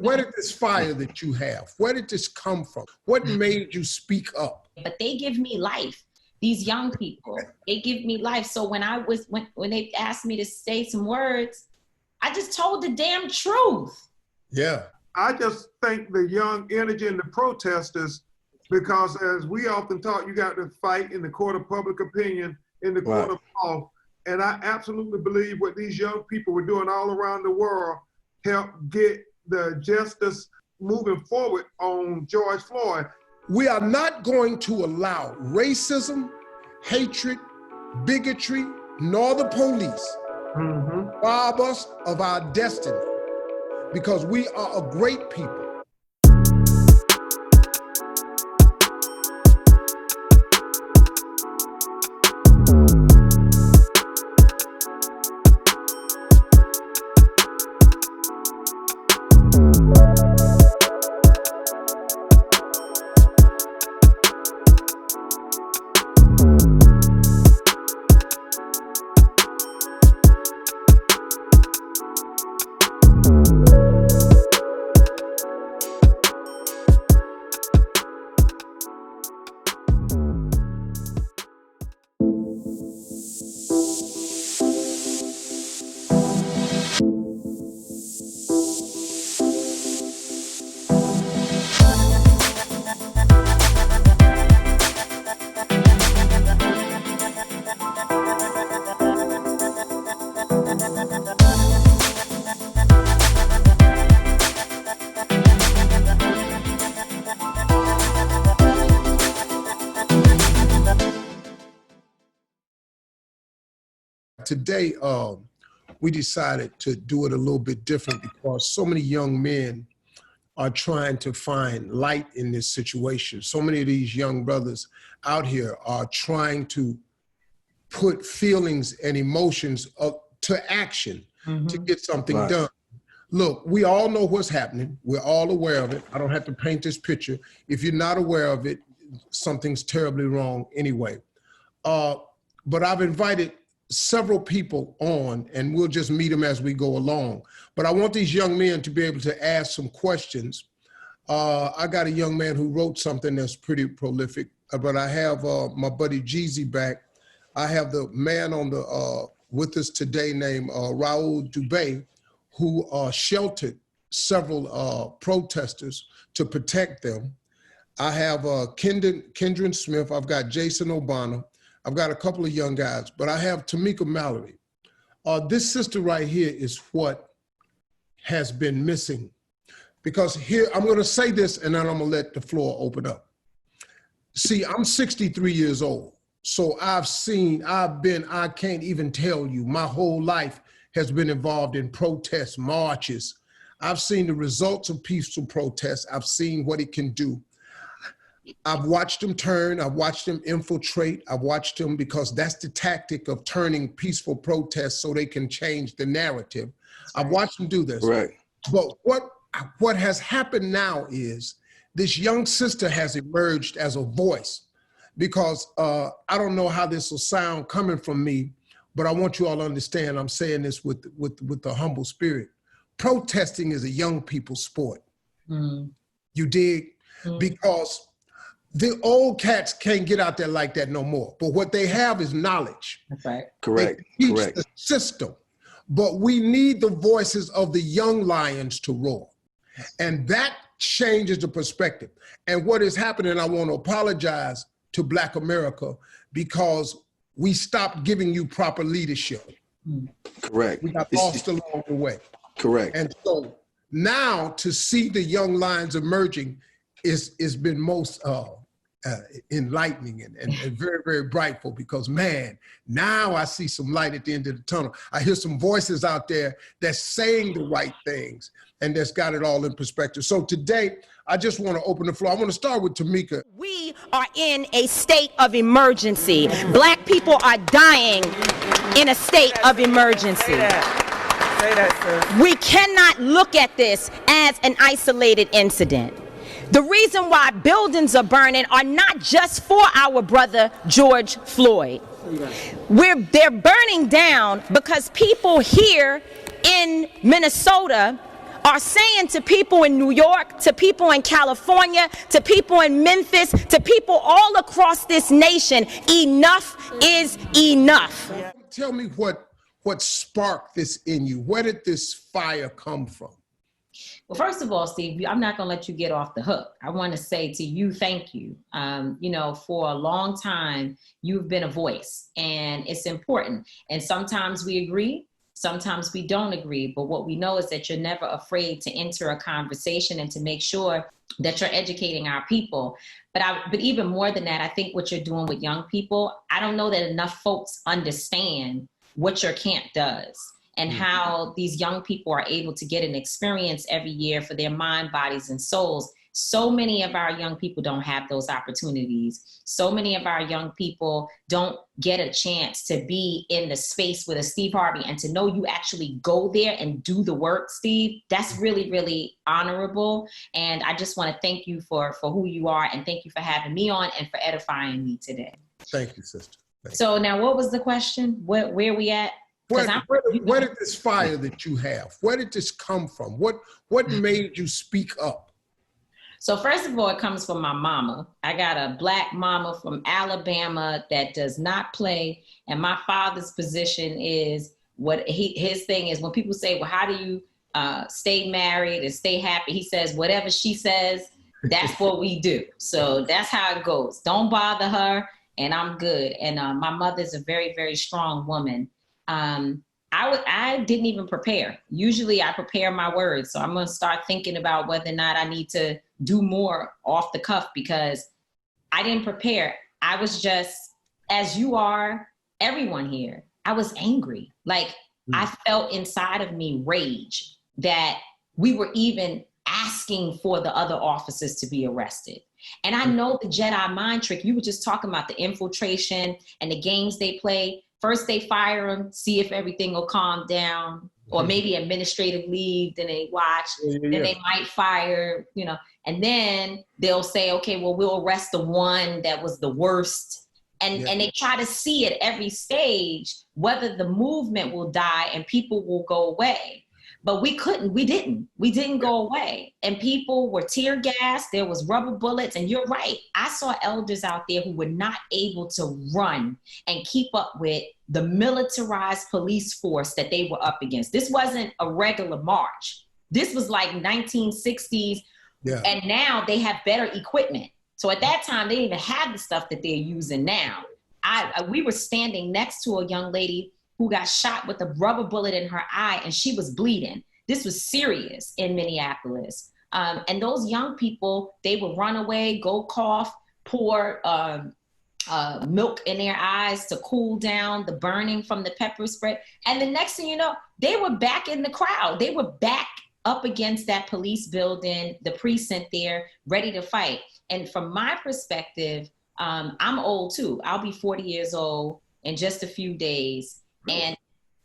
Where did this fire that you have, where did this come from? What made you speak up? But they give me life. These young people, they give me life. So when they asked me to say some words, I just told the damn truth. Yeah. I just think the young energy and the protesters, because as we often talk, you got to fight in the court of public opinion, in the court of law. And I absolutely believe what these young people were doing all around the world helped get the justice moving forward on George Floyd. We are not going to allow racism, hatred, bigotry, nor the police rob us of our destiny, because we are a great people. Today, we decided to do it a little bit different because so many young men are trying to find light in this situation. So many of these young brothers out here are trying to put feelings and emotions up to action to get something done. Look, we all know what's happening. We're all aware of it. I don't have to paint this picture. If you're not aware of it, something's terribly wrong anyway. But I've invited several people on, and we'll just meet them as we go along. But I want these young men to be able to ask some questions. I got a young man who wrote something that's pretty prolific, but I have my buddy Jeezy back. I have the man on the with us today named Raul Dubé, who sheltered several protesters to protect them. I have Kendron Smith. I've got Jason Obama. I've got a couple of young guys, but I have Tamika Mallory. This sister right here is what has been missing. Because here, I'm gonna say this and then I'm gonna let the floor open up. See, I'm 63 years old. So I can't even tell you, my whole life has been involved in protests, marches. I've seen the results of peaceful protests. I've seen what it can do. I've watched them turn, I've watched them infiltrate, I've watched them, because that's the tactic of turning peaceful protests so they can change the narrative. I've watched them do this. Right. But what has happened now is this young sister has emerged as a voice, because I don't know how this will sound coming from me, but I want you all to understand I'm saying this with a humble spirit. Protesting is a young people's sport. You dig? Because the old cats can't get out there like that no more. But what they have is knowledge. That's right. Correct. They teach Correct. the system. But we need the voices of the young lions to roar. And that changes the perspective. And what is happening, I want to apologize to Black America, because we stopped giving you proper leadership. Correct. We got lost along the way. Correct. And so now to see the young lions emerging is been most enlightening and very, very brightful, because man, now I see some light at the end of the tunnel. I hear some voices out there that's saying the right things and that's got it all in perspective. So today, I just want to open the floor. I want to start with Tamika. We are in a state of emergency. Black people are dying in a state of emergency. Say that, sir. We cannot look at this as an isolated incident. The reason why buildings are burning are not just for our brother George Floyd. They're burning down because people here in Minnesota are saying to people in New York, to people in California, to people in Memphis, to people all across this nation, enough is enough. Tell me what sparked this in you. Where did this fire come from? Well, first of all, Steve, I'm not going to let you get off the hook. I want to say to you, thank you. You know, for a long time, you've been a voice, and it's important. And sometimes we agree, sometimes we don't agree. But what we know is that you're never afraid to enter a conversation and to make sure that you're educating our people. But even more than that, I think what you're doing with young people, I don't know that enough folks understand what your camp does. And how these young people are able to get an experience every year for their mind, bodies, and souls. So many of our young people don't have those opportunities. So many of our young people don't get a chance to be in the space with a Steve Harvey and to know you actually go there and do the work, Steve. That's really, really honorable. And I just want to thank you for who you are, and thank you for having me on and for edifying me today. Thank you, sister. Thank so now what was the question? Where we at? Where did this fire that you have, where did this come from? What made you speak up? So first of all, it comes from my mama. I got a black mama from Alabama that does not play. And my father's position is his thing is when people say, well, how do you stay married and stay happy? He says, whatever she says, that's what we do. So that's how it goes. Don't bother her and I'm good. And my mother's a very, very strong woman. I didn't even prepare. Usually I prepare my words. So I'm going to start thinking about whether or not I need to do more off the cuff because I didn't prepare. I was just, as you are, everyone here, I was angry. Like I felt inside of me rage that we were even asking for the other officers to be arrested. And I know the Jedi mind trick, you were just talking about the infiltration and the games they play. First they fire them, see if everything will calm down, or maybe administrative leave, then they watch, then they might fire, you know, and then they'll say, okay, well, we'll arrest the one that was the worst. And they try to see at every stage whether the movement will die and people will go away. But we didn't go away. And people were tear gassed, there was rubber bullets, and you're right. I saw elders out there who were not able to run and keep up with the militarized police force that they were up against. This wasn't a regular march. This was like 1960s, and now they have better equipment. So at that time, they didn't even have the stuff that they're using now. We were standing next to a young lady who got shot with a rubber bullet in her eye and she was bleeding. This was serious in Minneapolis. And those young people, they would run away, go cough, pour milk in their eyes to cool down the burning from the pepper spray. And the next thing you know, they were back in the crowd. They were back up against that police building, the precinct there, ready to fight. And from my perspective, I'm old too. I'll be 40 years old in just a few days. And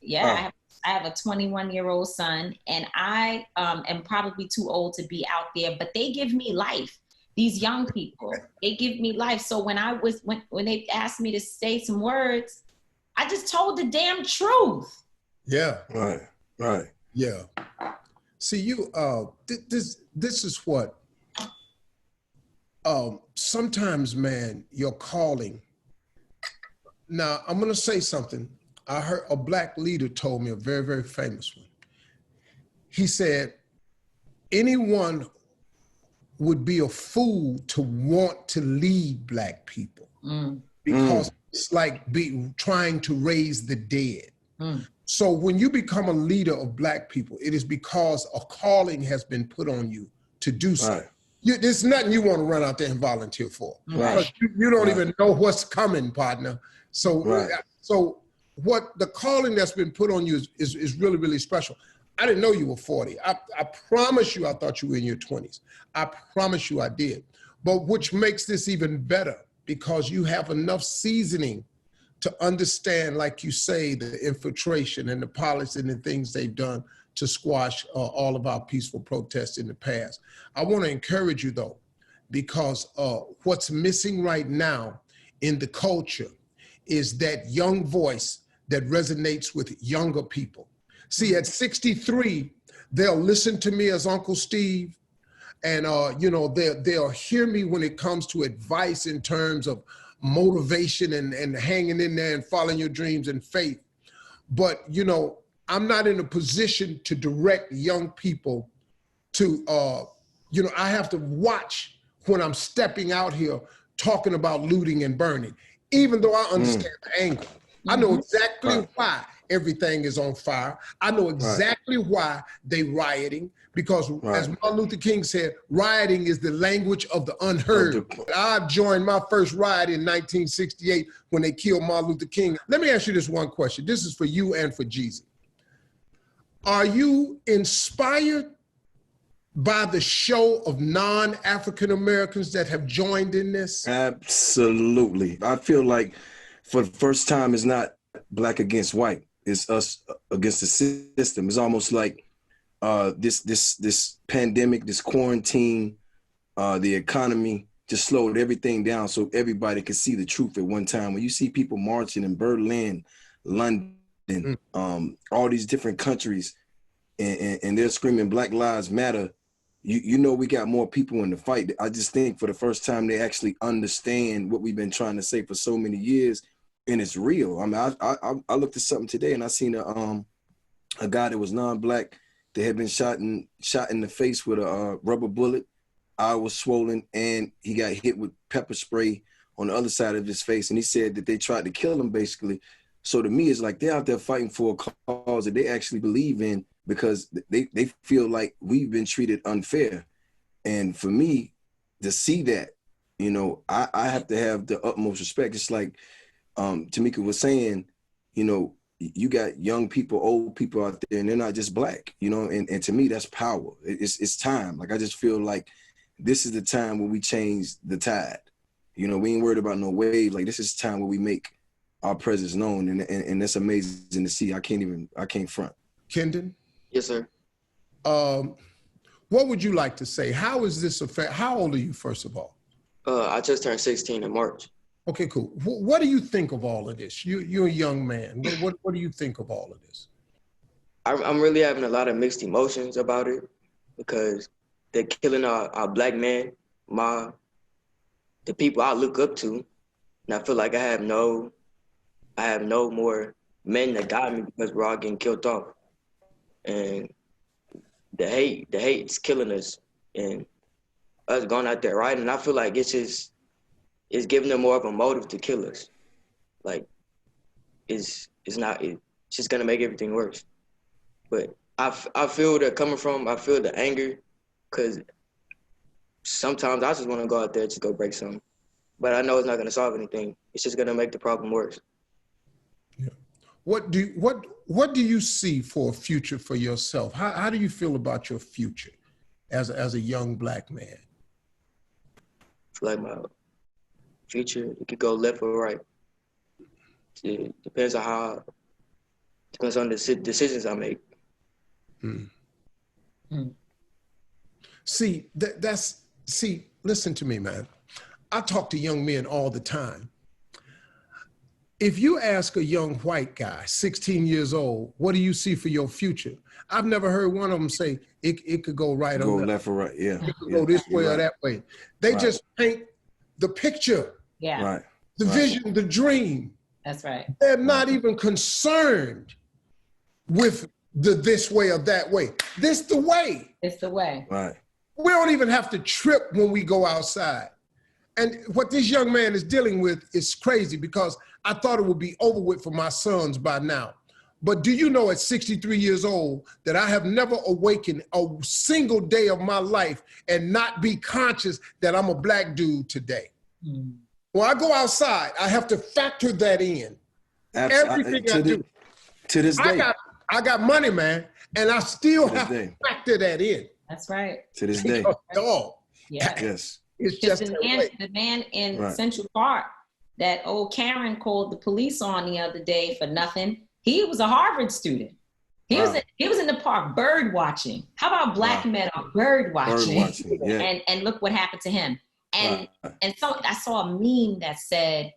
I have a 21-year-old son, and I am probably too old to be out there, but they give me life. These young people, they give me life. So when they asked me to say some words, I just told the damn truth. Yeah. Right. Yeah. See, you, this is what, sometimes, man, your calling. Now, I'm going to say something. I heard a black leader told me, a very, very famous one. He said, anyone would be a fool to want to lead black people because it's like trying to raise the dead. So when you become a leader of black people, it is because a calling has been put on you to do so. There's nothing you want to run out there and volunteer for. Because you don't even know what's coming, partner. So, so what the calling that's been put on you is really, really special. I didn't know you were 40. I promise you I thought you were in your 20s. I promise you I did. But which makes this even better because you have enough seasoning to understand, like you say, the infiltration and the policy and the things they've done to squash all of our peaceful protests in the past. I want to encourage you though, because what's missing right now in the culture is that young voice that resonates with younger people. See, at 63, they'll listen to me as Uncle Steve, and you know, they'll hear me when it comes to advice in terms of motivation and hanging in there and following your dreams and faith. But you know, I'm not in a position to direct young people to, you know, I have to watch when I'm stepping out here talking about looting and burning, even though I understand the angle. I know exactly why everything is on fire. I know exactly why they rioting, because as Martin Luther King said, rioting is the language of the unheard. I joined my first riot in 1968 when they killed Martin Luther King. Let me ask you this one question. This is for you and for Jeezy. Are you inspired by the show of non-African Americans that have joined in this? Absolutely. I feel like for the first time, it's not black against white. It's us against the system. It's almost like this pandemic, this quarantine, the economy just slowed everything down so everybody could see the truth at one time. When you see people marching in Berlin, London, all these different countries, and they're screaming Black Lives Matter, you know we got more people in the fight. I just think for the first time they actually understand what we've been trying to say for so many years, and it's real. I mean, I looked at something today and I seen a guy that was non-black that had been shot in the face with a rubber bullet. Eye was swollen, and he got hit with pepper spray on the other side of his face. And he said that they tried to kill him, basically. So to me, it's like they're out there fighting for a cause that they actually believe in, because they feel like we've been treated unfair. And for me to see that, you know, I have to have the utmost respect. It's like Tamika was saying, you know, you got young people, old people out there, and they're not just black, you know, and to me, that's power. It's time. Like, I just feel like this is the time when we change the tide. You know, we ain't worried about no wave. Like, this is time where we make our presence known, and that's amazing to see. I can't front. Kendon? Yes, sir. What would you like to say? How is this affect? How old are you, first of all? I just turned 16 in March. Okay, cool. What do you think of all of this? You're a young man. What do you think of all of this? I'm really having a lot of mixed emotions about it, because they're killing our black men, the people I look up to, and I feel like I have no more men that guide me, because we're all getting killed off. And the hate's killing us, and us going out there rioting. And I feel like it's giving them more of a motive to kill us. Like, it's just gonna make everything worse. But I feel where they're coming from. I feel the anger, because sometimes I just want to go out there to go break something. But I know it's not gonna solve anything. It's just gonna make the problem worse. Yeah. What do you see for a future for yourself? How do you feel about your future as a young black man? I feel like my future, it could go left or right. It depends on the decisions I make. See, listen to me, man. I talk to young men all the time. If you ask a young white guy, 16 years old, what do you see for your future? I've never heard one of them say it could go right or left or right. Yeah. It could go this way or that way. They just paint the picture. Yeah. Right. The vision, the dream. That's right. They're not even concerned with the this way or that way. This the way. It's the way. Right. We don't even have to trip when we go outside. And what this young man is dealing with is crazy, because I thought it would be over with for my sons by now. But do you know, at 63 years old, that I have never awakened a single day of my life and not be conscious that I'm a black dude today. When I go outside, I have to factor that in. Everything I do. To this day. I got money, man, and I still have to factor that in. That's right. To this day. Yeah. Yes. It's just the man in Central Park that old Karen called the police on the other day for nothing. He was a Harvard student. He was in the park bird watching. How about black men are bird watching? Yeah. And look what happened to him. And so I saw a meme that said,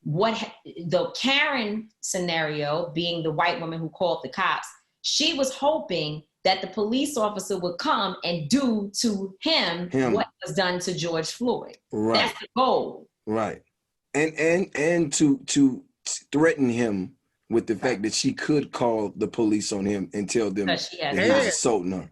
the Karen scenario, being the white woman who called the cops, she was hoping that the police officer would come and do to him what was done to George Floyd. Right. That's the goal. Right. And to threaten him with the fact that she could call the police on him and tell them that he was assaulting her.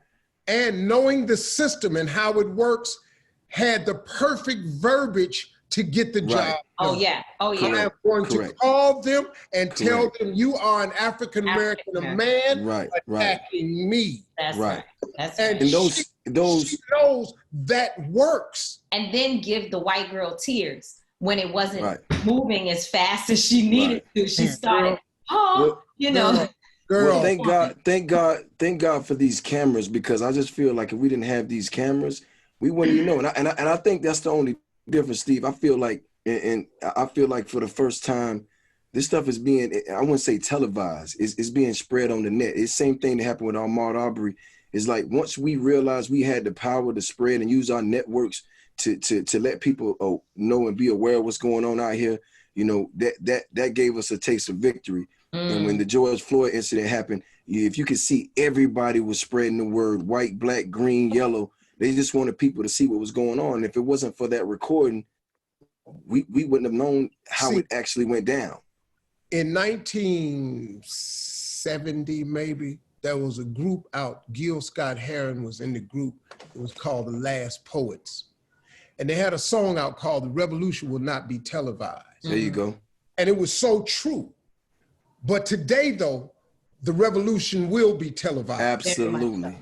And knowing the system and how it works, had the perfect verbiage to get the job done. Oh yeah. I am going to call them and tell them you are an African American, a man attacking me. That's right. And she knows that works. And then give the white girl tears when it wasn't moving as fast as she needed to. She started, you know. Well, thank God for these cameras, because I just feel like if we didn't have these cameras, we wouldn't even know. And I think that's the only difference, Steve. I feel like, and I feel like for the first time, this stuff is being, I wouldn't say televised, it's being spread on the net. It's the same thing that happened with Ahmaud Arbery. It's like once we realized we had the power to spread and use our networks to let people know and be aware of what's going on out here, you know, that gave us a taste of victory. And when the George Floyd incident happened, if you could see, everybody was spreading the word, white, black, green, yellow. They just wanted people to see what was going on. And if it wasn't for that recording, we wouldn't have known how it actually went down. In 1970, maybe, there was a group out. Gil Scott-Heron was in the group. It was called The Last Poets. And they had a song out called The Revolution Will Not Be Televised. There you go. And it was so true. But today, though, the revolution will be televised. Absolutely.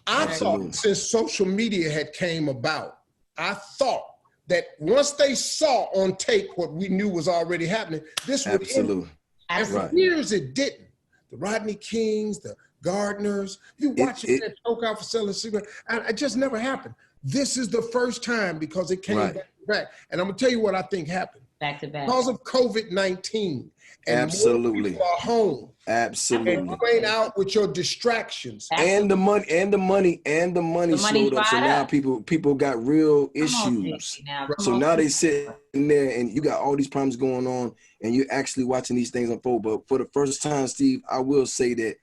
I thought since social media had came about, I thought that once they saw on tape what we knew was already happening, this would end. And for years it didn't. The Rodney Kings, the Gardners, you watch it choke out for selling cigarettes, and it just never happened. This is the first time because it came back to back. And I'm gonna tell you what I think happened. Back to back. Because of COVID-19. And more people are home. Absolutely. And you ain't out with your distractions. And the money slowed up. So now people got real issues. So now they sit in there and you got all these problems going on and you're actually watching these things unfold. But for the first time, Steve, I will say that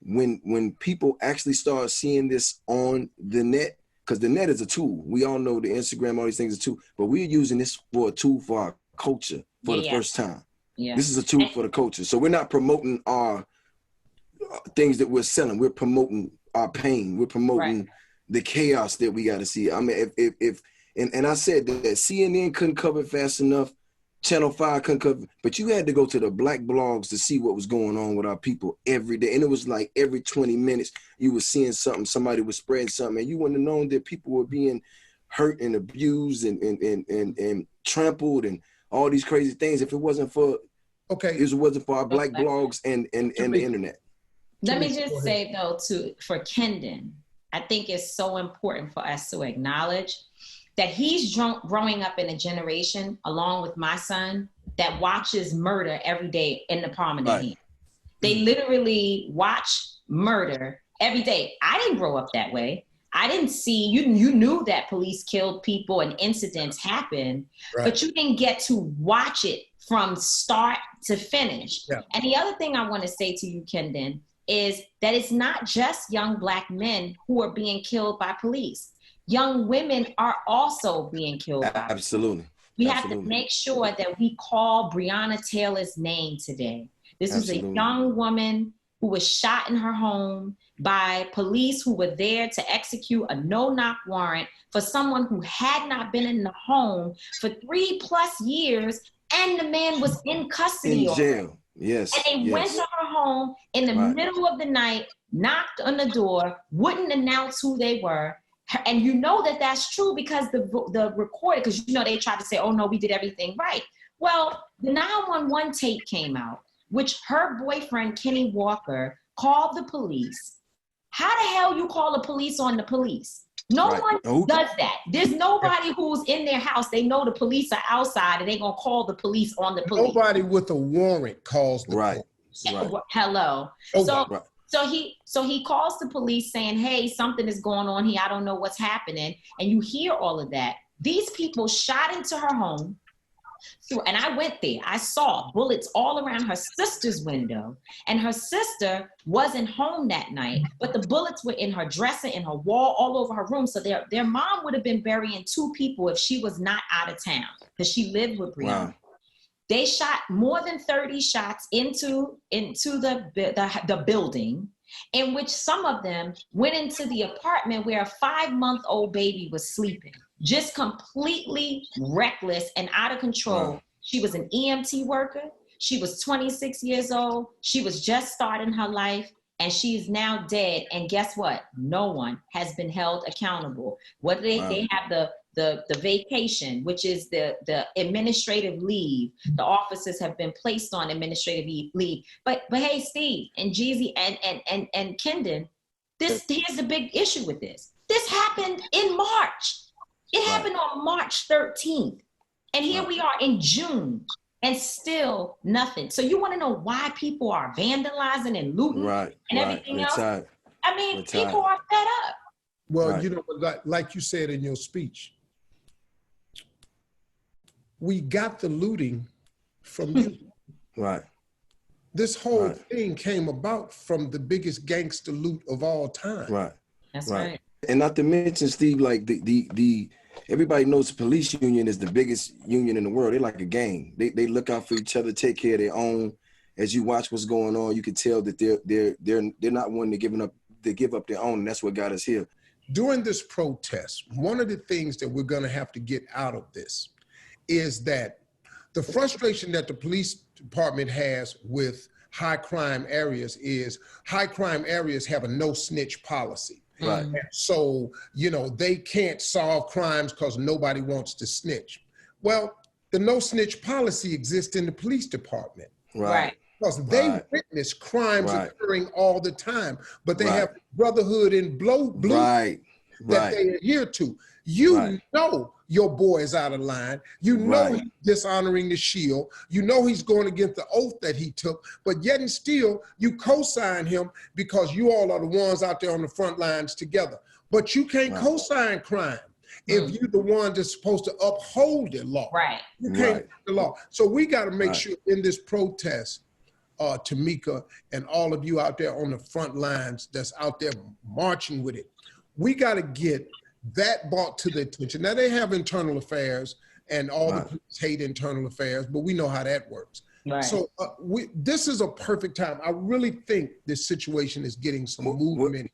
when people actually start seeing this on the net, because the net is a tool. We all know the Instagram, all these things are a tool, but we're using this for a tool for our culture for the first time. Yeah. This is a tool for the culture. So we're not promoting our things that we're selling. We're promoting our pain. We're promoting the chaos that we got to see. I mean, and I said that CNN couldn't cover it fast enough. Channel 5 couldn't cover it, but you had to go to the black blogs to see what was going on with our people every day. And it was like every 20 minutes you were seeing something, somebody was spreading something, and you wouldn't have known that people were being hurt and abused and trampled and all these crazy things if it wasn't for our black blogs and the internet. Let me just say though, for Kendon, I think it's so important for us to acknowledge that he's growing up in a generation, along with my son, that watches murder every day in the palm of their hand. They literally watch murder every day. I didn't grow up that way. I didn't see, you knew that police killed people and incidents happen, but you didn't get to watch it from start to finish. Yeah. And the other thing I want to say to you, Kendon, is that it's not just young Black men who are being killed by police. Young women are also being killed by police. We have to make sure that we call Breonna Taylor's name today. This is a young woman who was shot in her home by police who were there to execute a no-knock warrant for someone who had not been in the home for 3+ years, and the man was in custody. In jail, yes. And they went to her home in the middle of the night, knocked on the door, wouldn't announce who they were. And you know that that's true because the recording, because you know they tried to say, oh no, we did everything right. Well, the 911 tape came out, which her boyfriend, Kenny Walker, called the police. How the hell you call the police on the police? No one does that. There's nobody who's in their house. They know the police are outside and they're going to call the police on the police. Nobody with a warrant calls the police. Hello. So he calls the police saying, hey, something is going on here. I don't know what's happening. And you hear all of that. These people shot into her home, and I went there. I saw bullets all around her sister's window, and her sister wasn't home that night, but the bullets were in her dresser, in her wall, all over her room. So their mom would have been burying 2 people if she was not out of town, because she lived with Breonna. Wow. They shot more than 30 shots into the building, in which some of them went into the apartment where a 5-month-old baby was sleeping. Just completely reckless and out of control. Wow. She was an EMT worker. She was 26 years old. She was just starting her life, and she is now dead. And guess what? No one has been held accountable. What they have the vacation, which is the administrative leave. The officers have been placed on administrative leave. But hey, Steve and Jeezy and Kendon, here's the big issue with this. This happened in March. It happened on March 13th. And here we are in June, and still nothing. So you want to know why people are vandalizing and looting and everything else? I mean, people are fed up. Well, you know, like you said in your speech, we got the looting from you. Right. This whole thing came about from the biggest gangster loot of all time. Right. That's right. And not to mention, Steve, like the everybody knows the police union is the biggest union in the world. They're like a gang. They look out for each other, take care of their own. As you watch what's going on, you can tell that they're not wanting to give up their own, and that's what got us here. During this protest, one of the things that we're going to have to get out of this is that the frustration that the police department has with high crime areas is high crime areas have a no snitch policy. Right. And so, you know, they can't solve crimes because nobody wants to snitch. Well, the no snitch policy exists in the police department. Right. Because they witness crimes occurring all the time, but they have brotherhood and blue that they adhere to. You know your boy is out of line. You know he's dishonoring the shield. You know he's going against the oath that he took, but yet and still you co-sign him because you all are the ones out there on the front lines together. But you can't co-sign crime if you're the one that's supposed to uphold the law. Right. You can't the law. So we got to make sure in this protest, Tamika and all of you out there on the front lines that's out there marching with it, we got to get that brought to the attention. Now they have internal affairs, and all the police hate internal affairs, but we know how that works. Right. So this is a perfect time. I really think this situation is getting some movement.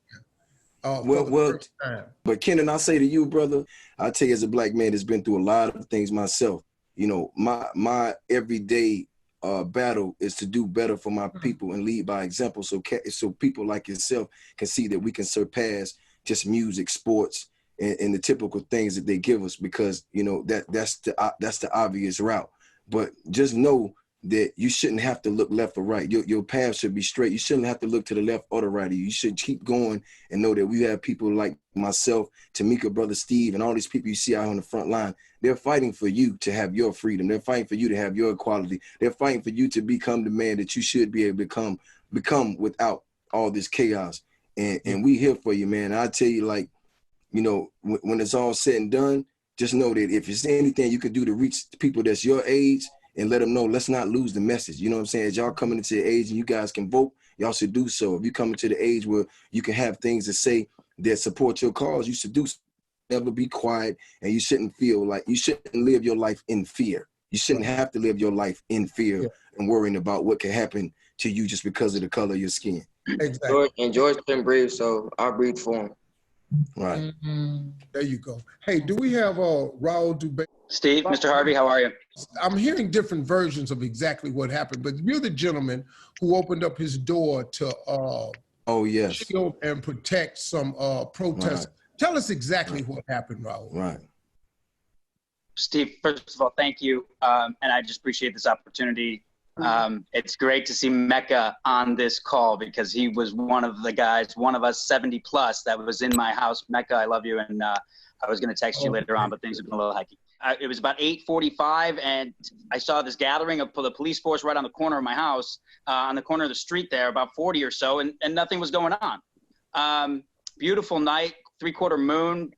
But Kenan, I'll say to you, brother, I tell you, as a black man that's been through a lot of things myself, you know, my everyday battle is to do better for my people and lead by example, so people like yourself can see that we can surpass just music, sports, and the typical things that they give us, because you know that's the obvious route. But just know that you shouldn't have to look left or right. Your path should be straight. You shouldn't have to look to the left or the right. You should keep going and know that we have people like myself, Tamika, brother Steve, and all these people you see out on the front line. They're fighting for you to have your freedom. They're fighting for you to have your equality. They're fighting for you to become the man that you should be able to become without all this chaos. And we here for you, man. I tell you, like, you know, when it's all said and done, just know that if there's anything you can do to reach people that's your age and let them know, let's not lose the message. You know what I'm saying? As y'all coming into the age and you guys can vote, y'all should do so. If you come into the age where you can have things to say that support your cause, you should do so. Never be quiet, and you shouldn't feel like you shouldn't live your life in fear. You shouldn't have to live your life in fear and worrying about what can happen to you just because of the color of your skin. Exactly. And George couldn't breathe, so I'll breathe for him. Right. There you go. Hey, do we have Raul Dubé? Steve, Mr. Harvey, how are you? I'm hearing different versions of exactly what happened, but you're the gentleman who opened up his door to shield and protect some protesters. Right. Tell us exactly what happened, Raul. Right. Steve, first of all, thank you. And I just appreciate this opportunity. It's great to see Mecca on this call, because he was one of the guys, one of us 70 plus that was in my house. Mecca, I love you. And I was going to text you later on, but things have been a little hectic. It was about 8:45, and I saw this gathering of the police force right on the corner of my house, on the corner of the street there, about 40 or so, and nothing was going on. Beautiful night, 3/4 moon.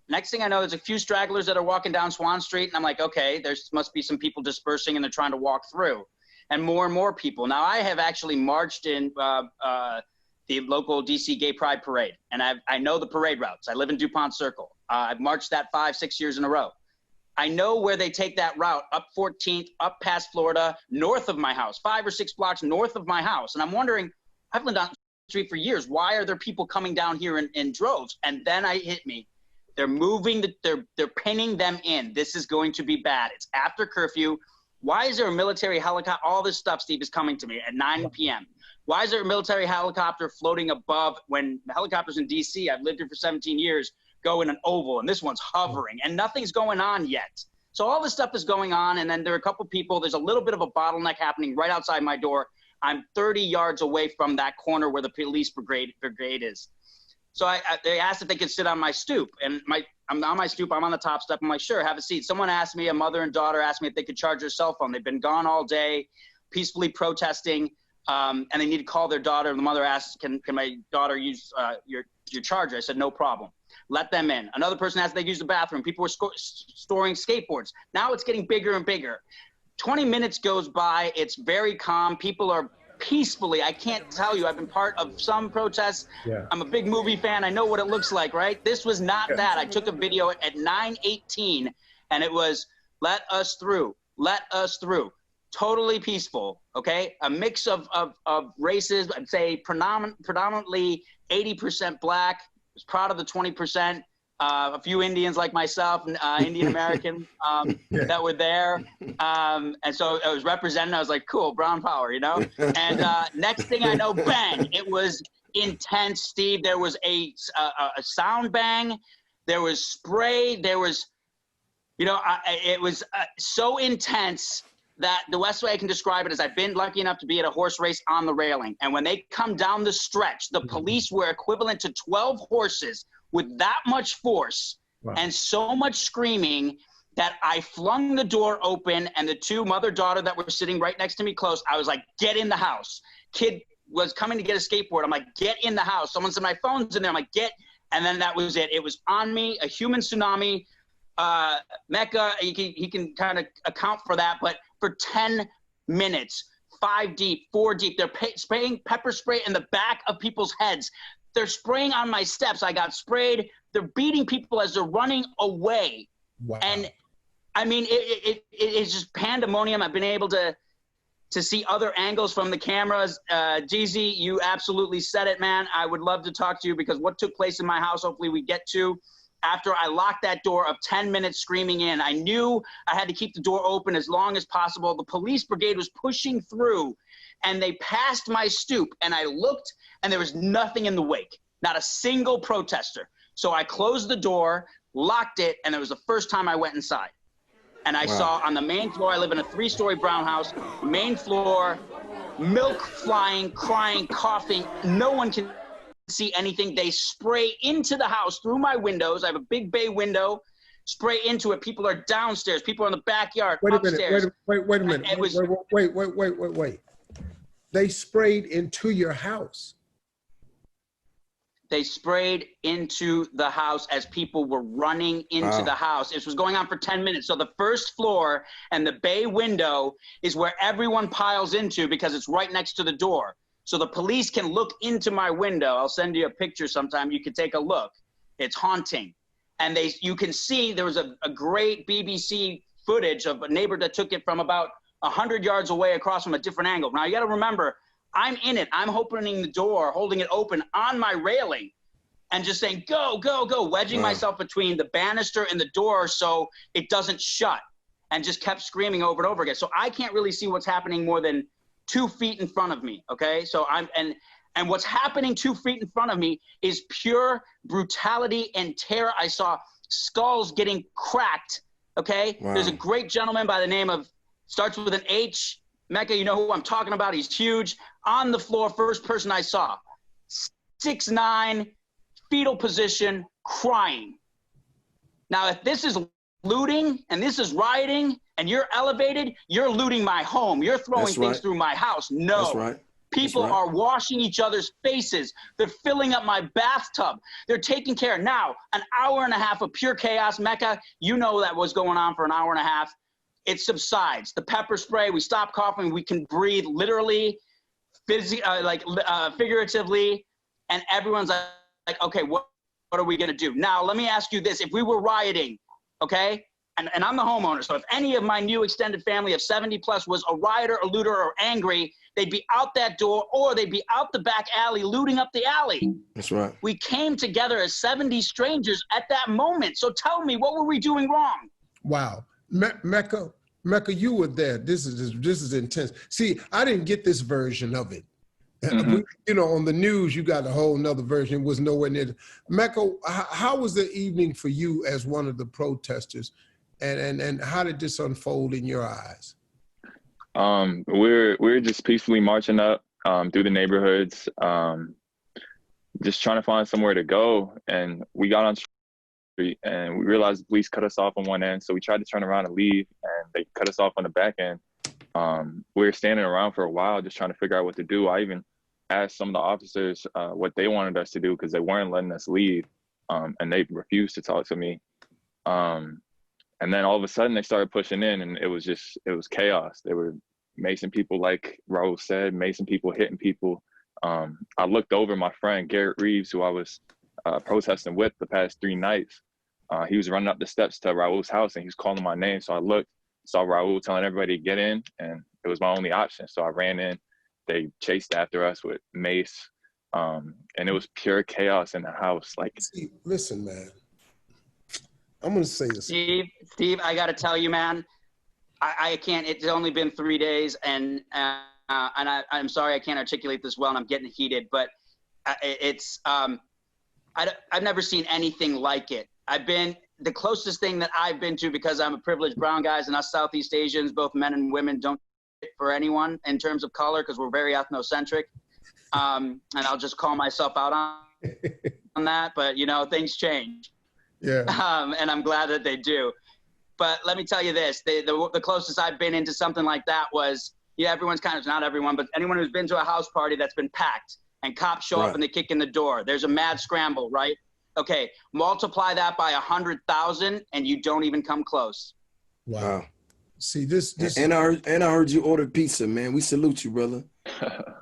Next thing I know, there's a few stragglers that are walking down Swan Street, and I'm like, okay, there must be some people dispersing, and they're trying to walk through. And more people. Now, I have actually marched in the local DC Gay Pride Parade, and I know the parade routes. I live in DuPont Circle. I've marched that 5-6 years in a row. I know where they take that route, up 14th, up past Florida, north of my house, 5 or 6 blocks north of my house. And I'm wondering, I've lived on the street for years. Why are there people coming down here in droves? And then it hit me. They're moving, they're pinning them in. This is going to be bad. It's after curfew. Why is there a military helicopter? All this stuff, Steve, is coming to me at 9 p.m. Why is there a military helicopter floating above when helicopters in DC, I've lived here for 17 years, go in an oval, and this one's hovering, and nothing's going on yet. So all this stuff is going on, and then there are a couple people, there's a little bit of a bottleneck happening right outside my door. I'm 30 yards away from that corner where the police brigade is. So they asked if they could sit on my stoop, and I'm on my stoop, I'm on the top step, I'm like, sure, have a seat. Someone asked me, a mother and daughter asked me if they could charge their cell phone. They've been gone all day, peacefully protesting, and they need to call their daughter. And the mother asked, can my daughter use your charger? I said, no problem. Let them in. Another person asked if they could use the bathroom. People were storing skateboards. Now it's getting bigger and bigger. 20 minutes goes by, it's very calm. People are peacefully, I can't tell you, I've been part of some protests. Yeah. I'm a big movie fan. I know what it looks like, right? This was not that. I took a video at 9:18 and it was, let us through, let us through. Totally peaceful, okay? A mix of races, I'd say predominantly 80% black. I was proud of the 20%. A few Indians like myself, Indian American, that were there. And so I was representing. I was like, cool, brown power, you know? And next thing I know, bang, it was intense, Steve. There was a sound bang. There was spray. There was, you know, it was so intense that the best way I can describe it is I've been lucky enough to be at a horse race on the railing. And when they come down the stretch, the police were equivalent to 12 horses with that much force and so much screaming that I flung the door open, and the two mother-daughter that were sitting right next to me close, I was like, get in the house. Kid was coming to get a skateboard. I'm like, get in the house. Someone said, my phone's in there. I'm like, get. And then that was it. It was on me, a human tsunami. Mecca, he can kind of account for that, but for 10 minutes, 5 deep, 4 deep, they're spraying pepper spray in the back of people's heads. They're spraying on my steps. I got sprayed. They're beating people as they're running away. Wow. And I mean, it's just pandemonium. I've been able to see other angles from the cameras. Jeezy, you absolutely said it, man. I would love to talk to you because what took place in my house, hopefully we get to. After I locked that door of 10 minutes screaming in, I knew I had to keep the door open as long as possible. The police brigade was pushing through, and they passed my stoop, and I looked, and there was nothing in the wake, not a single protester. So I closed the door, locked it, and it was the first time I went inside. And I saw on the main floor, I live in a 3-story brown house, main floor, milk flying, crying, coughing. No one can see anything. They spray into the house through my windows. I have a big bay window. Spray into it. People are downstairs. People are in the backyard. Wait upstairs. Wait a minute. Wait. They sprayed into your house. They sprayed into the house as people were running into the house. This was going on for 10 minutes. So the first floor and the bay window is where everyone piles into because it's right next to the door. So the police can look into my window. I'll send you a picture sometime. You can take a look. It's haunting. And you can see there was a great BBC footage of a neighbor that took it from about 100 yards away across from a different angle. Now, you got to remember, I'm in it. I'm opening the door, holding it open on my railing and just saying, go, go, go, wedging myself between the banister and the door so it doesn't shut, and just kept screaming over and over again. So I can't really see what's happening more than 2 feet in front of me, okay? So and what's happening 2 feet in front of me is pure brutality and terror. I saw skulls getting cracked, okay? Wow. There's a great gentleman by the name of, starts with an H, Mecca, you know who I'm talking about, he's huge, on the floor, first person I saw, 6'9", fetal position, crying. Now, if this is looting and this is rioting and you're elevated, you're looting my home. You're throwing things through my house. No. That's right. People are washing each other's faces. They're filling up my bathtub. They're taking care. Now, an hour and a half of pure chaos, Mecca, you know that was going on for an hour and a half. It subsides. The pepper spray, we stop coughing, we can breathe literally, figuratively, and everyone's like, okay, what are we gonna do? Now, let me ask you this. If we were rioting, okay, and I'm the homeowner, so if any of my new extended family of 70 plus was a rioter, a looter, or angry, they'd be out that door or they'd be out the back alley looting up the alley. That's right. We came together as 70 strangers at that moment. So tell me, what were we doing wrong? Wow. Mecca, you were there. This is intense. See, I didn't get this version of it. Mm-hmm. You know, on the news, you got a whole nother version. It was nowhere near. Mecca, how was the evening for you as one of the protesters? And how did this unfold in your eyes? We're just peacefully marching up through the neighborhoods, just trying to find somewhere to go. And we got on street and we realized the police cut us off on one end. So we tried to turn around and leave, and they cut us off on the back end. We were standing around for a while just trying to figure out what to do. I even asked some of the officers what they wanted us to do because they weren't letting us leave, and they refused to talk to me. And then all of a sudden they started pushing in, and it was chaos. They were macing people, like Raul said, macing people, hitting people. I looked over my friend, Garrett Reeves, who I was protesting with the past 3 nights. He was running up the steps to Raul's house and he was calling my name. So I looked, saw Raul telling everybody to get in, and it was my only option. So I ran in. They chased after us with mace. And it was pure chaos in the house. Like, see, listen, man. I'm gonna say this. Steve, I gotta tell you, man, I can't. It's only been 3 days, and I'm sorry I can't articulate this well, and I'm getting heated. But I've never seen anything like it. The closest thing that I've been to, because I'm a privileged brown guy, and us Southeast Asians, both men and women, don't fit for anyone in terms of color because we're very ethnocentric. And I'll just call myself out on that. But you know, things change. Yeah. And I'm glad that they do. But let me tell you this, the closest I've been into something like that was, everyone's kind of, not everyone, but anyone who's been to a house party that's been packed and cops show up and they kick in the door. There's a mad scramble, right? Okay, multiply that by 100,000 and you don't even come close. Wow. See, this and I heard you ordered pizza, man. We salute you, brother.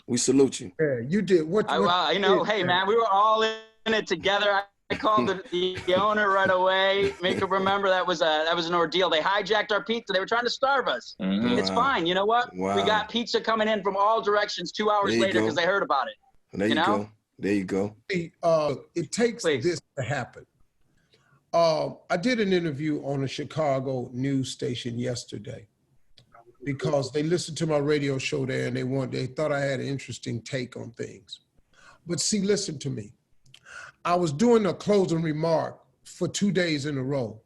We salute you. Yeah, you did. Hey, man, we were all in it together. I called the owner right away. Make him remember that was an ordeal. They hijacked our pizza. They were trying to starve us. Mm-hmm. It's fine. You know what? Wow. We got pizza coming in from all directions 2 hours later because they heard about it. There you go. There you go. It takes this to happen. I did an interview on a Chicago news station yesterday because they listened to my radio show there and they thought I had an interesting take on things. But see, listen to me. I was doing a closing remark for 2 days in a row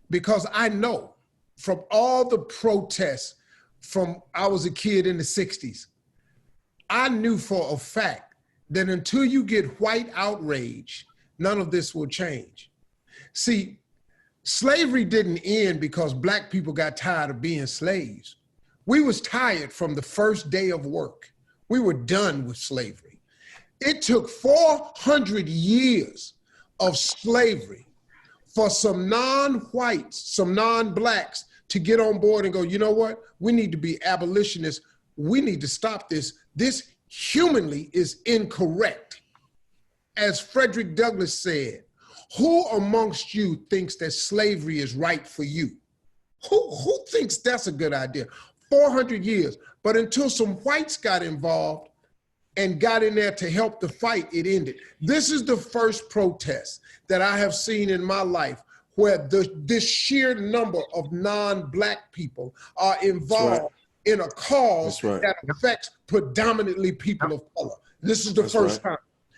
because I know from all the protests from I was a kid in the 60s, I knew for a fact that until you get white outrage, none of this will change. See, slavery didn't end because Black people got tired of being slaves. We was tired from the first day of work. We were done with slavery. It took 400 years of slavery for some non-whites, some non-Blacks to get on board and go, you know what? We need to be abolitionists. We need to stop this. This humanly is incorrect. As Frederick Douglass said, who amongst you thinks that slavery is right for you? Who thinks that's a good idea? 400 years. But until some whites got involved and got in there to help the fight, it ended. This is the first protest that I have seen in my life where this sheer number of non-Black people are involved in a cause that affects predominantly people of color. This is the first time.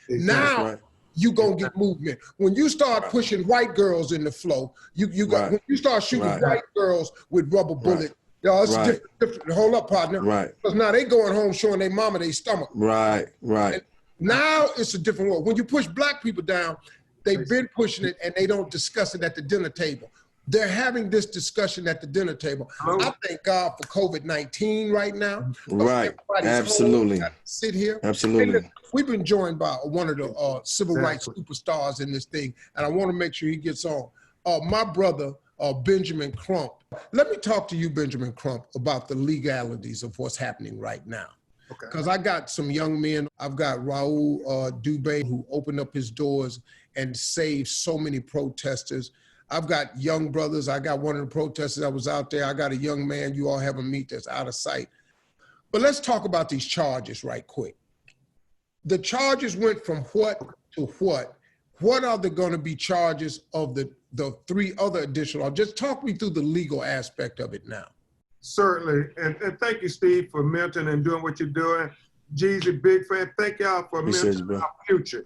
Now you gonna get movement. When you start pushing white girls in the flow, you got when you start shooting white girls with rubber bullets. Yo, it's different. Hold up, partner. Because now they going home showing their mama their stomach. And now it's a different world. When you push Black people down, they've been pushing it and they don't discuss it at the dinner table. They're having this discussion at the dinner table. I thank God for COVID-19 right now. Right. Absolutely. Sit here. Absolutely. Hey, we've been joined by one of the civil rights superstars in this thing, and I want to make sure he gets on. My brother, Benjamin Crump. Let me talk to you, Benjamin Crump, about the legalities of what's happening right now. Because I got some young men. I've got Raul Dubé, who opened up his doors and saved so many protesters. I've got young brothers. I got one of the protesters that was out there. I got a young man you all haven't met that's out of sight. But let's talk about these charges right quick. The charges went from what to what? What are going to be charges of the three other additional? Just talk me through the legal aspect of it now. Certainly, and thank you, Steve, for mentoring and doing what you're doing. Jeezy, big fan. Thank y'all for mentoring our future.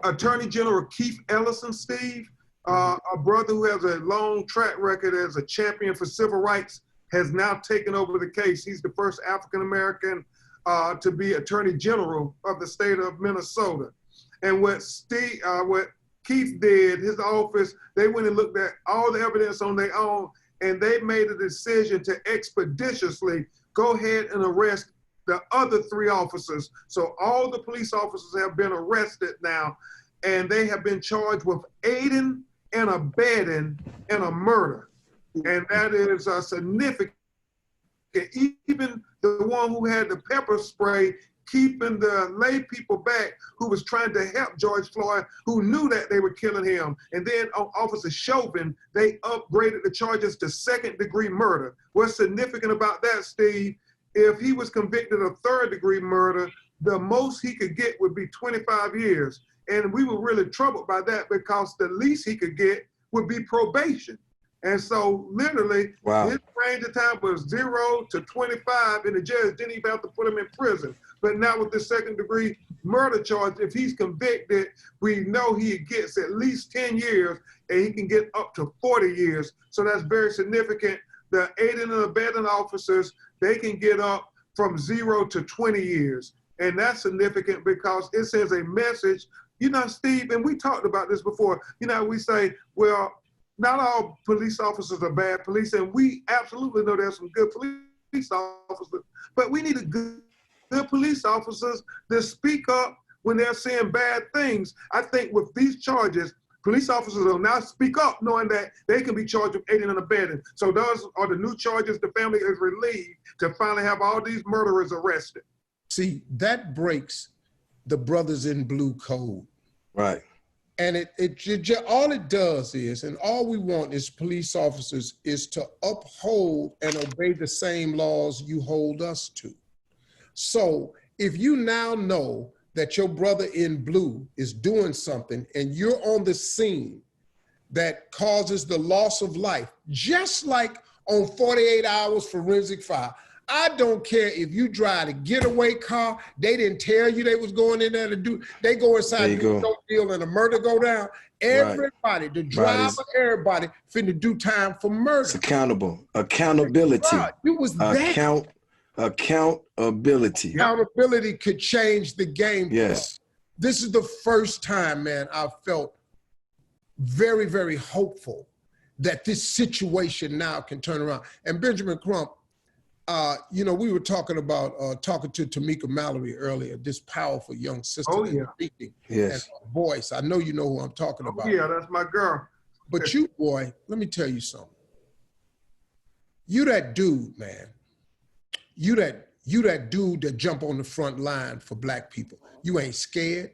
Attorney General Keith Ellison, Steve, a brother who has a long track record as a champion for civil rights, has now taken over the case. He's the first African-American to be Attorney General of the state of Minnesota. And what Keith did, his office, they went and looked at all the evidence on their own, and they made a decision to expeditiously go ahead and arrest the other three officers. So all the police officers have been arrested now, and they have been charged with aiding and abetting in a murder. And that is significant. Even the one who had the pepper spray, keeping the lay people back, who was trying to help George Floyd, who knew that they were killing him. And then on Officer Chauvin, they upgraded the charges to second-degree murder. What's significant about that, Steve, if he was convicted of third-degree murder, the most he could get would be 25 years. And we were really troubled by that because the least he could get would be probation. And so literally, his range of time was 0 to 25, and the judge didn't even have to put him in prison. But now with the second-degree murder charge, if he's convicted, we know he gets at least 10 years, and he can get up to 40 years. So that's very significant. The aiding and abetting officers, they can get up from 0 to 20 years. And that's significant because it sends a message. You know, Steve, and we talked about this before, you know, we say, well, not all police officers are bad police, and we absolutely know there's some good police officers, but we need good police officers that speak up when they're saying bad things. I think with these charges, police officers will now speak up knowing that they can be charged with aiding and abetting. So those are the new charges. The family is relieved to finally have all these murderers arrested. See, that breaks the Brothers in Blue code. Right. And all it does is, and all we want as police officers is to uphold and obey the same laws you hold us to. So if you now know that your brother in blue is doing something and you're on the scene that causes the loss of life, just like on 48 Hours Forensic File, I don't care if you drive a getaway car, they didn't tell you they was going in there to do, they go inside, do no deal, and a murder go down. Everybody, the driver, everybody finna do time for murder. It's accountable. Accountability. It was accountability. Accountability could change the game. Yes. This is the first time, man, I felt very, very hopeful that this situation now can turn around. And Benjamin Crump, you know, we were talking about talking to Tamika Mallory earlier, this powerful young sister. Oh, yeah. Speaking yes. And her voice. I know you know who I'm talking about. Yeah, that's my girl. But you, boy, let me tell you something. You that dude, man. You that dude that jump on the front line for black people. You ain't scared.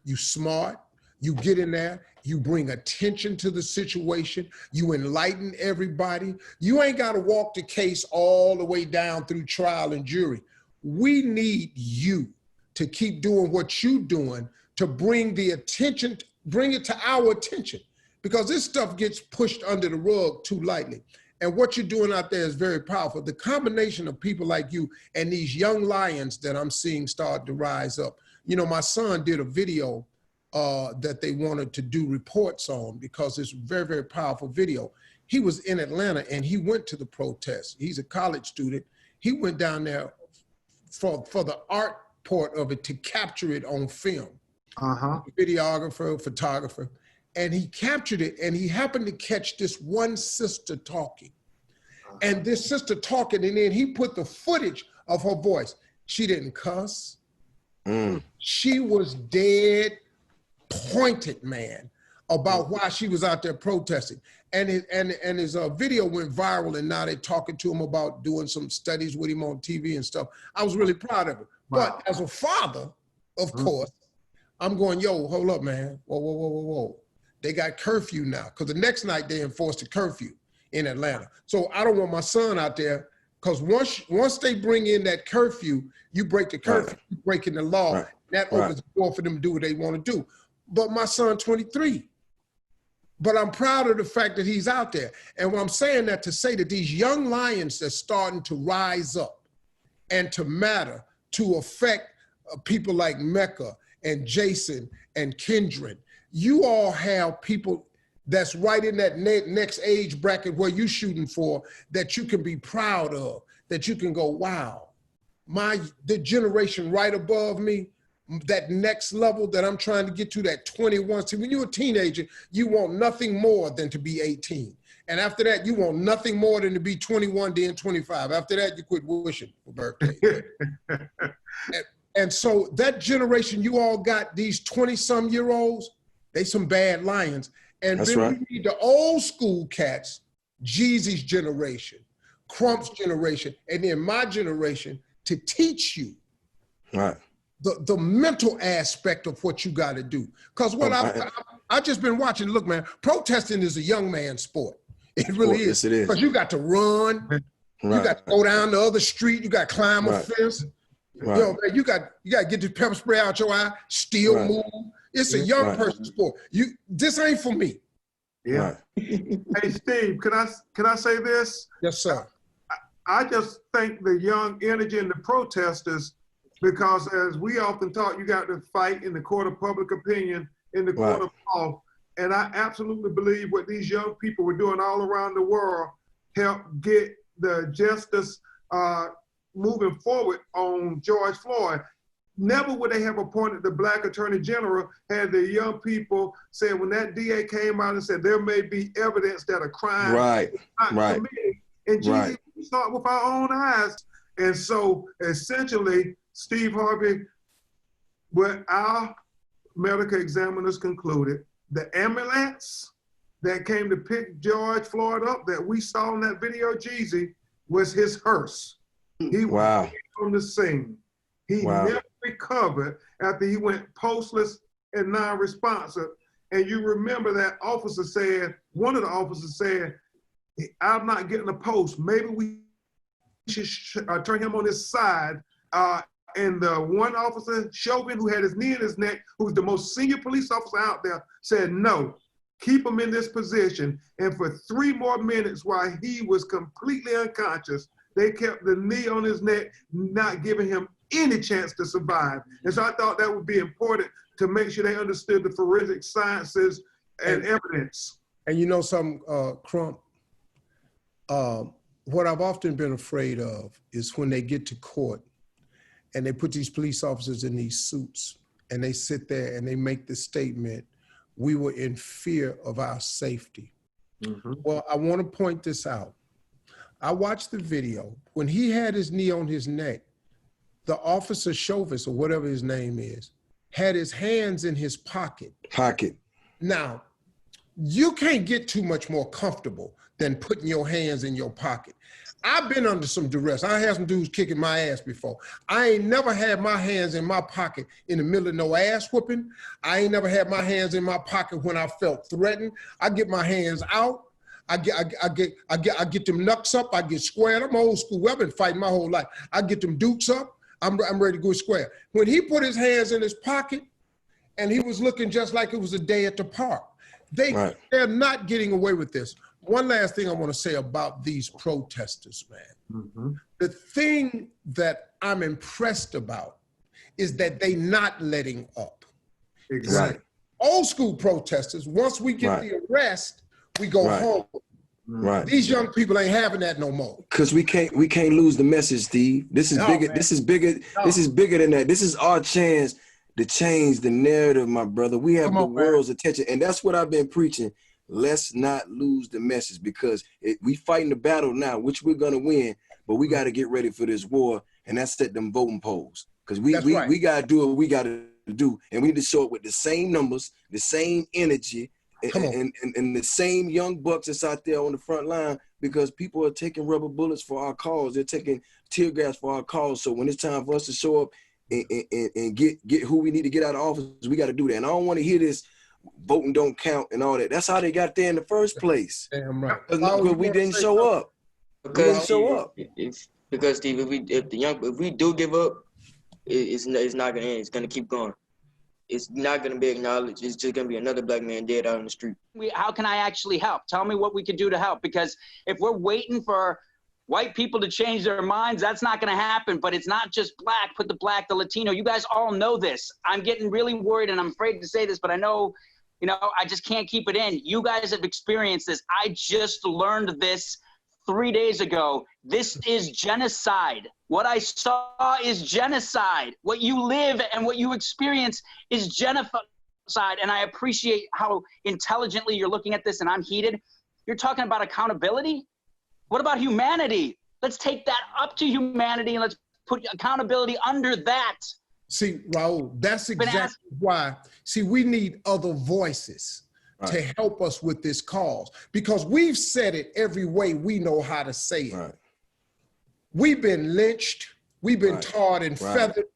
You smart. You get in there. You bring attention to the situation. You enlighten everybody. You ain't got to walk the case all the way down through trial and jury. We need you to keep doing what you're doing to bring the attention, bring it to our attention, because this stuff gets pushed under the rug too lightly. And what you're doing out there is very powerful. The combination of people like you and these young lions that I'm seeing start to rise up. You know, my son did a video that they wanted to do reports on because it's a very, very powerful video. He was in Atlanta and he went to the protest. He's a college student. He went down there for the art part of it to capture it on film. Videographer, photographer. and he captured it, and he happened to catch this one sister talking. And this sister talking, and then he put the footage of her voice. She didn't cuss. She was dead pointed, man, about why she was out there protesting. And his video went viral, and now they're talking to him about doing some studies with him on TV and stuff. I was really proud of him. Wow. But as a father, of course, I'm going, yo, hold up, man. Whoa, whoa, whoa, whoa, whoa. They got curfew now, because the next night they enforced a curfew in Atlanta. So I don't want my son out there, because once they bring in that curfew, you break the curfew, you breaking the law. That opens the door for them to do what they want to do. But my son, 23. But I'm proud of the fact that he's out there. And I'm saying that to say that these young lions that's starting to rise up and to matter, to affect people like Mecca and Jason and Kendrick, you all have people that's right in that next age bracket where you're shooting for, that you can be proud of, that you can go, wow, the generation right above me, that next level that I'm trying to get to, that 21. See, when you're a teenager, you want nothing more than to be 18. And after that, you want nothing more than to be 21, then 25. After that, you quit wishing for birthdays. and so that generation you all got, these 20-some-year-olds, they some bad lions. And then we need the old school cats, Jeezy's generation, Crump's generation, and then my generation, to teach you the mental aspect of what you got to do. Because what I just been watching, look, man, protesting is a young man's sport. It really is. Yes, it is. Because you got to run, you got to go down the other street, you got to climb a fence. You know, man, you got to get the pepper spray out your eye, still move. It's a young person's sport. This ain't for me. Yeah. Hey, Steve, can I say this? Yes, sir. I just think the young energy and the protesters, because as we often talk, you got to fight in the court of public opinion, in the court of law. And I absolutely believe what these young people were doing all around the world helped get the justice moving forward on George Floyd. Never would they have appointed the Black Attorney General had the young people said, when that DA came out and said there may be evidence that a crime is not committed. And Jeezy, we saw it with our own eyes. And so essentially, Steve Harvey, what our medical examiners concluded, the ambulance that came to pick George Floyd up that we saw in that video, Jeezy, was his hearse. He was on the scene. He never recovered after he went postless and non-responsive. And you remember that officer said, one of the officers said, I'm not getting a post. Maybe we should turn him on his side. And the one officer, Chauvin, who had his knee in his neck, who's the most senior police officer out there, said, no, keep him in this position. And for 3 more minutes while he was completely unconscious, they kept the knee on his neck, not giving him any chance to survive. And so I thought that would be important to make sure they understood the forensic sciences and evidence. And you know something, Crump, what I've often been afraid of is when they get to court and they put these police officers in these suits and they sit there and they make the statement, we were in fear of our safety. Well, I want to point this out. I watched the video. When he had his knee on his neck, the officer Chauvin, or whatever his name is, had his hands in his pocket. Now, you can't get too much more comfortable than putting your hands in your pocket. I've been under some duress. I had some dudes kicking my ass before. I ain't never had my hands in my pocket in the middle of no ass whooping. I ain't never had my hands in my pocket when I felt threatened. I get my hands out. I get them knucks up. I get squared. I'm old school. I've been fighting my whole life. I get them dukes up. I'm ready to go square. When he put his hands in his pocket and he was looking just like it was a day at the park, they're not getting away with this. One last thing I want to say about these protesters, man. The thing that I'm impressed about is that they not letting up. Exactly. Old school protesters, once we get the arrest, we go home. These young people ain't having that no more. Because we can't lose the message, Steve. This is bigger. Man. This is bigger. This is bigger than that. This is our chance to change the narrative, my brother. We have the world's man. attention, and that's what I've been preaching. Let's not lose the message, because we fighting the battle now, which we're gonna win, but we got to get ready for this war, and that's at them voting polls, because we got to do what we got to do, and we need to show up with the same numbers, the same energy, and the same young bucks that's out there on the front line, because people are taking rubber bullets for our cause. They're taking tear gas for our cause. So when it's time for us to show up and get who we need to get out of office, we got to do that. And I don't want to hear this voting don't count and all that. That's how they got there in the first place. Damn right. Because we didn't show up. Because Steve, if we do give up, it's not gonna end. It's gonna keep going. It's not gonna be acknowledged. It's just gonna be another black man dead out on the street. How can I actually help? Tell me what we could do to help. Because if we're waiting for white people to change their minds, that's not gonna happen. But it's not just black. Put the black, the Latino. You guys all know this. I'm getting really worried, and I'm afraid to say this, but I know, I just can't keep it in. You guys have experienced this. I just learned this 3 days ago. This is genocide. What I saw is genocide. What you live and what you experience is genocide. And I appreciate how intelligently you're looking at this, and I'm heated. You're talking about accountability? What about humanity? Let's take that up to humanity, and let's put accountability under that. See, Raul, that's exactly why. See, we need other voices to help us with this cause, because we've said it every way we know how to say it. Right. We've been lynched, we've been tarred and feathered,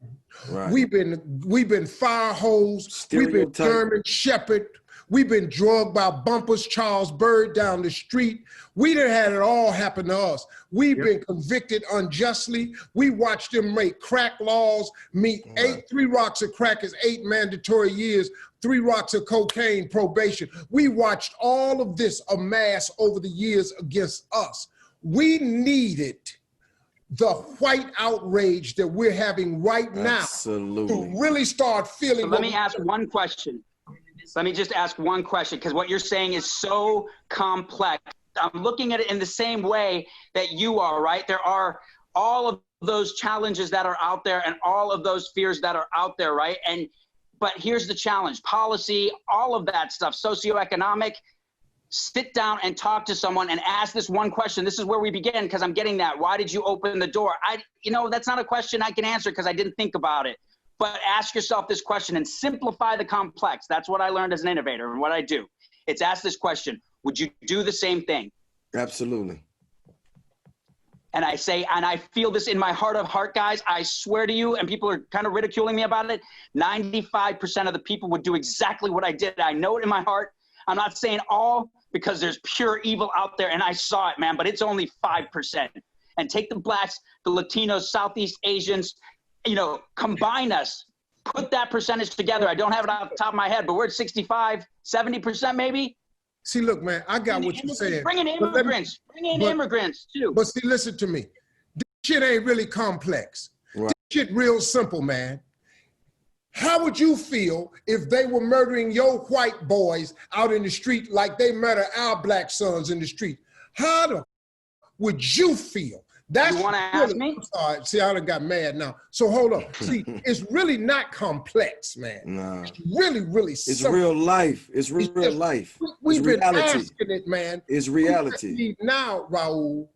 we've been fire hosed, we've been German shepherd, we've been drugged by bumpers, Charles Bird down the street. We done had it all happen to us. We've been convicted unjustly. We watched them make crack laws meet 3 rocks of crack is 8 mandatory years, 3 rocks of cocaine probation. We watched all of this amass over the years against us. We needed the white outrage that we're having right now to really start feeling. So let me ask one question. Let me just ask one question, because what you're saying is so complex. I'm looking at it in the same way that you are, right? There are all of those challenges that are out there and all of those fears that are out there, right? But here's the challenge: policy, all of that stuff, socioeconomic. Sit down and talk to someone and ask this one question. This is where we begin, because I'm getting that. Why did you open the door? That's not a question I can answer because I didn't think about it. But ask yourself this question and simplify the complex. That's what I learned as an innovator and what I do. It's ask this question: would you do the same thing? Absolutely. And I say, and I feel this in my heart of heart, guys, I swear to you, and people are kind of ridiculing me about it, 95% of the people would do exactly what I did. I know it in my heart. I'm not saying all, because there's pure evil out there, and I saw it, man, but it's only 5%. And take the blacks, the Latinos, Southeast Asians, combine us, put that percentage together. I don't have it off the top of my head, but we're at 65, 70% maybe. See, look, man, I got what you're saying. Bring in immigrants. Immigrants too. But see, listen to me. This shit ain't really complex. This shit real simple, man. How would you feel if they were murdering your white boys out in the street like they murder our black sons in the street? How the would you feel? You want to ask me? I'm sorry. See, I done got mad now. So hold on. See, it's really not complex, man. No. It's really, really simple. It's real life. It's real life. We've been asking it, man. It's reality. We need now, Raul,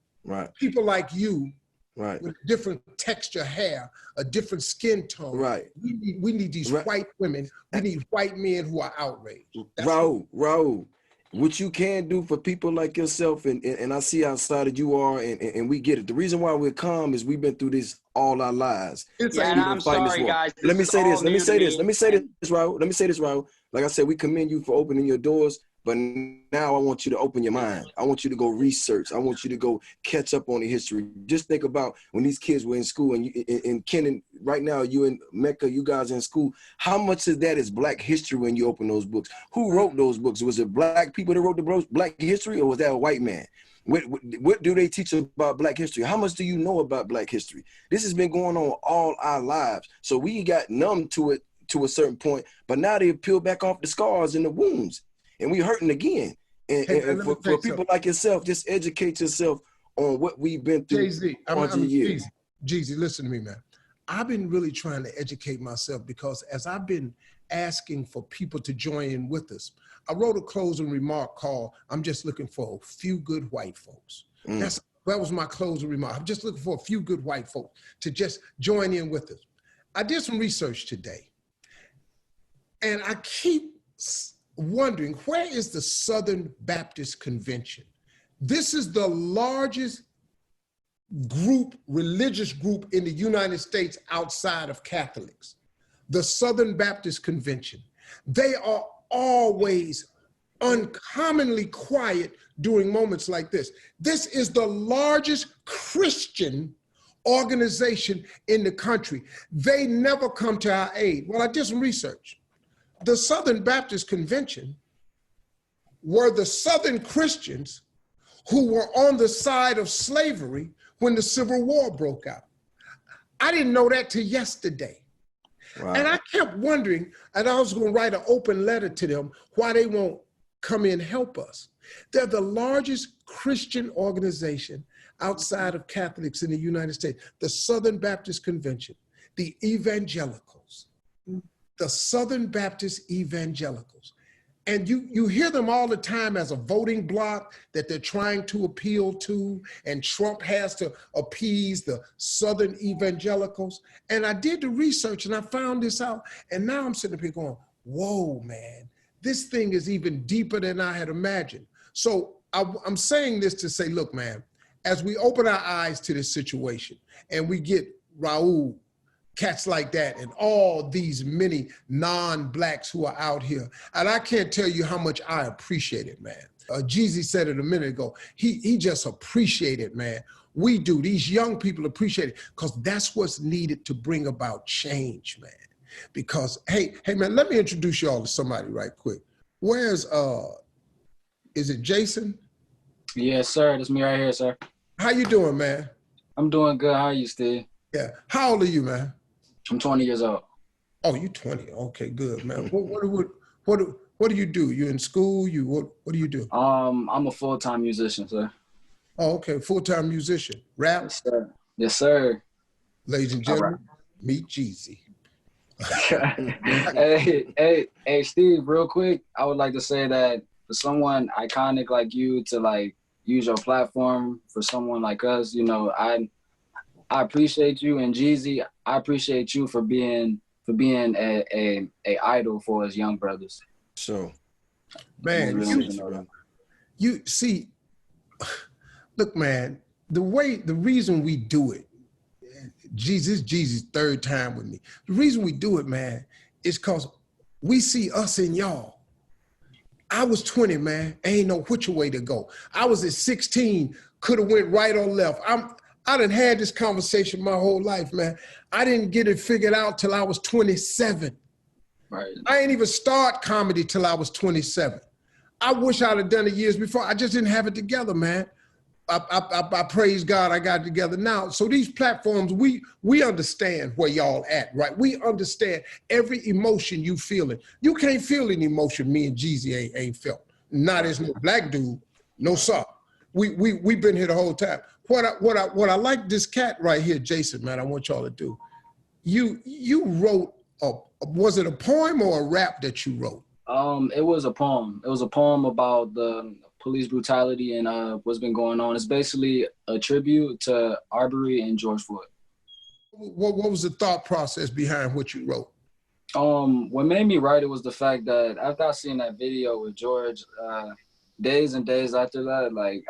people like you, with a different texture hair, a different skin tone. We need these white women. We need white men who are outraged. Raul, what you can do for people like yourself, and I see how excited you are, and we get it. The reason why we're calm is we've been through this all our lives. And I'm sorry, guys. Let me say this, Raul. Like I said, we commend you for opening your doors, but now I want you to open your mind. I want you to go research. I want you to go catch up on the history. Just think about when these kids were in school, and Kenan, right now, you in Mecca, you guys in school. How much of that is black history when you open those books? Who wrote those books? Was it black people that wrote the black history, or was that a white man? What do they teach about black history? How much do you know about black history? This has been going on all our lives. So we got numb to it to a certain point, but now they peel back off the scars and the wounds, and we hurting again. And for people like yourself, just educate yourself on what we've been through. Jeezy, listen to me, man. I've been really trying to educate myself, because as I've been asking for people to join in with us, I wrote a closing remark called, I'm just looking for a few good white folks. That was my closing remark. I'm just looking for a few good white folks to just join in with us. I did some research today, and I keep wondering, where is the Southern Baptist Convention? This is the largest group, religious group in the United States outside of Catholics. The Southern Baptist Convention. They are always uncommonly quiet during moments like this. This is the largest Christian organization in the country. They never come to our aid. Well, I did some research. The Southern Baptist Convention were the Southern Christians who were on the side of slavery when the Civil War broke out. I didn't know that till yesterday. Wow. And I kept wondering, and I was going to write an open letter to them, why they won't come in and help us. They're the largest Christian organization outside of Catholics in the United States. The Southern Baptist Convention, the evangelicals, the Southern Baptist evangelicals. And you hear them all the time as a voting bloc that they're trying to appeal to, and Trump has to appease the Southern evangelicals. And I did the research and I found this out. And now I'm sitting up here going, whoa, man, this thing is even deeper than I had imagined. So I'm saying this to say, look, man, as we open our eyes to this situation and we get Raul, cats like that, and all these many non-blacks who are out here. And I can't tell you how much I appreciate it, man. Jeezy said it a minute ago. He just appreciated, man. We do. These young people appreciate it, because that's what's needed to bring about change, man. Because, hey, man, let me introduce you all to somebody right quick. Where's, is it Jason? Yes, sir. That's me right here, sir. How you doing, man? I'm doing good. How are you, Steve? Yeah. How old are you, man? I'm 20 years old. Oh, you 20. Okay, good, man. What do you do? You in school? What do you do? I'm a full-time musician, sir. Oh, okay. Full-time musician. Rap? Yes, sir. Yes, sir. Ladies and gentlemen, meet Jeezy. hey, Steve, real quick, I would like to say that for someone iconic like you to like use your platform for someone like us, you know, I appreciate you, and Jeezy, I appreciate you for being a idol for us young brothers. So, man, you see, look, man, the reason we do it, Jeezy's third time with me. The reason we do it, man, is because we see us in y'all. I was 20, man. Ain't no which way to go. I was at 16, could have went right or left. I done had this conversation my whole life, man. I didn't get it figured out till I was 27. Right. I ain't even start comedy till I was 27. I wish I'd have done it years before. I just didn't have it together, man. I praise God I got it together now. So these platforms, we understand where y'all at, right? We understand every emotion you feeling. You can't feel any emotion me and Jeezy ain't felt. Not as no black dude, no sir. We've been here the whole time. What I like this cat right here, Jason, man, I want y'all to do. You wrote was it a poem or a rap that you wrote? It was a poem. It was a poem about the police brutality and what's been going on. It's basically a tribute to Arbery and George Floyd. What was the thought process behind what you wrote? What made me write it was the fact that after I seen that video with George, days and days after that, like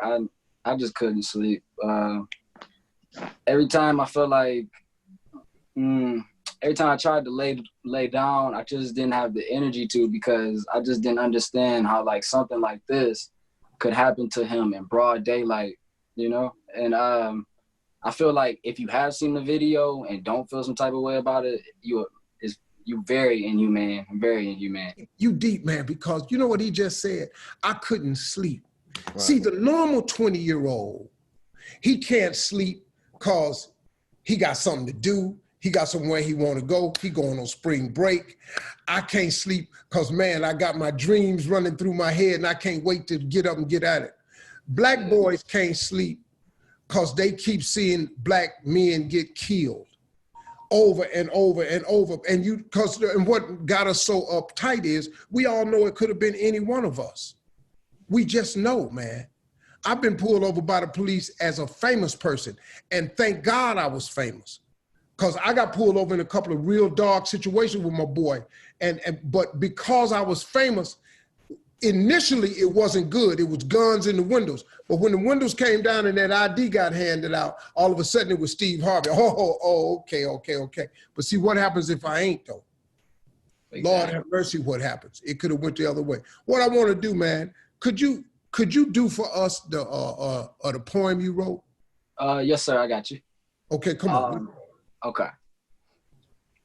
I just couldn't sleep. Every time I felt like, every time I tried to lay down, I just didn't have the energy to, because I just didn't understand how like something like this could happen to him in broad daylight, you know? And I feel like if you have seen the video and don't feel some type of way about it, you very inhumane, very inhumane. You deep, man, because you know what he just said? I couldn't sleep. Right. See, the normal 20-year-old, he can't sleep because he got something to do. He got somewhere he want to go. He going on spring break. I can't sleep because, man, I got my dreams running through my head and I can't wait to get up and get at it. Black boys can't sleep because they keep seeing black men get killed. over and over and over. And what got us so uptight is we all know it could have been any one of us. We just know, man. I've been pulled over by the police as a famous person, and thank God I was famous, because I got pulled over in a couple of real dark situations with my boy. But because I was famous, initially it wasn't good. It was guns in the windows. But when the windows came down and that ID got handed out, all of a sudden it was Steve Harvey. Okay. But see, what happens if I ain't, though? Exactly. Lord have mercy, what happens? It could have went the other way. What I want to do, man, could you do for us the poem you wrote? Yes, sir, I got you. Okay, come on. Okay.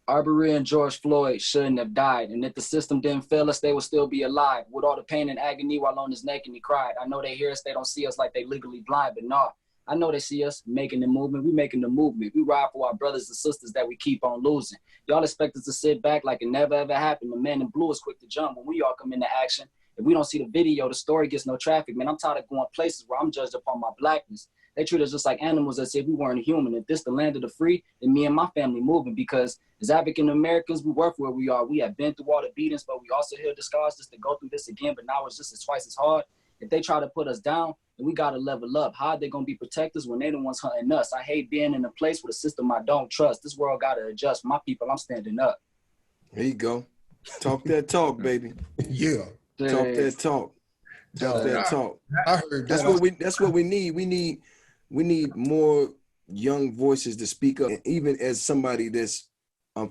Arbery and George Floyd shouldn't have died, and if the system didn't fail us, they would still be alive. With all the pain and agony while on his neck, and he cried. I know they hear us, they don't see us like they legally blind, but nah, I know they see us making the movement. We making the movement. We ride for our brothers and sisters that we keep on losing. Y'all expect us to sit back like it never ever happened. The man in blue is quick to jump when we all come into action. If we don't see the video, the story gets no traffic. Man, I'm tired of going places where I'm judged upon my blackness. They treat us just like animals as if we weren't human. If this the land of the free, then me and my family moving, because as African Americans, we work where we are. We have been through all the beatings, but we also hear the scars just to go through this again. But now it's just twice as hard. If they try to put us down, then we got to level up. How are they going to be protectors when they the ones hunting us? I hate being in a place with a system I don't trust. This world got to adjust. My people, I'm standing up. There you go. Talk that talk, baby. Yeah. Talk that talk. Talk that talk. I heard that's what we need. We need more young voices to speak up. And even as somebody that's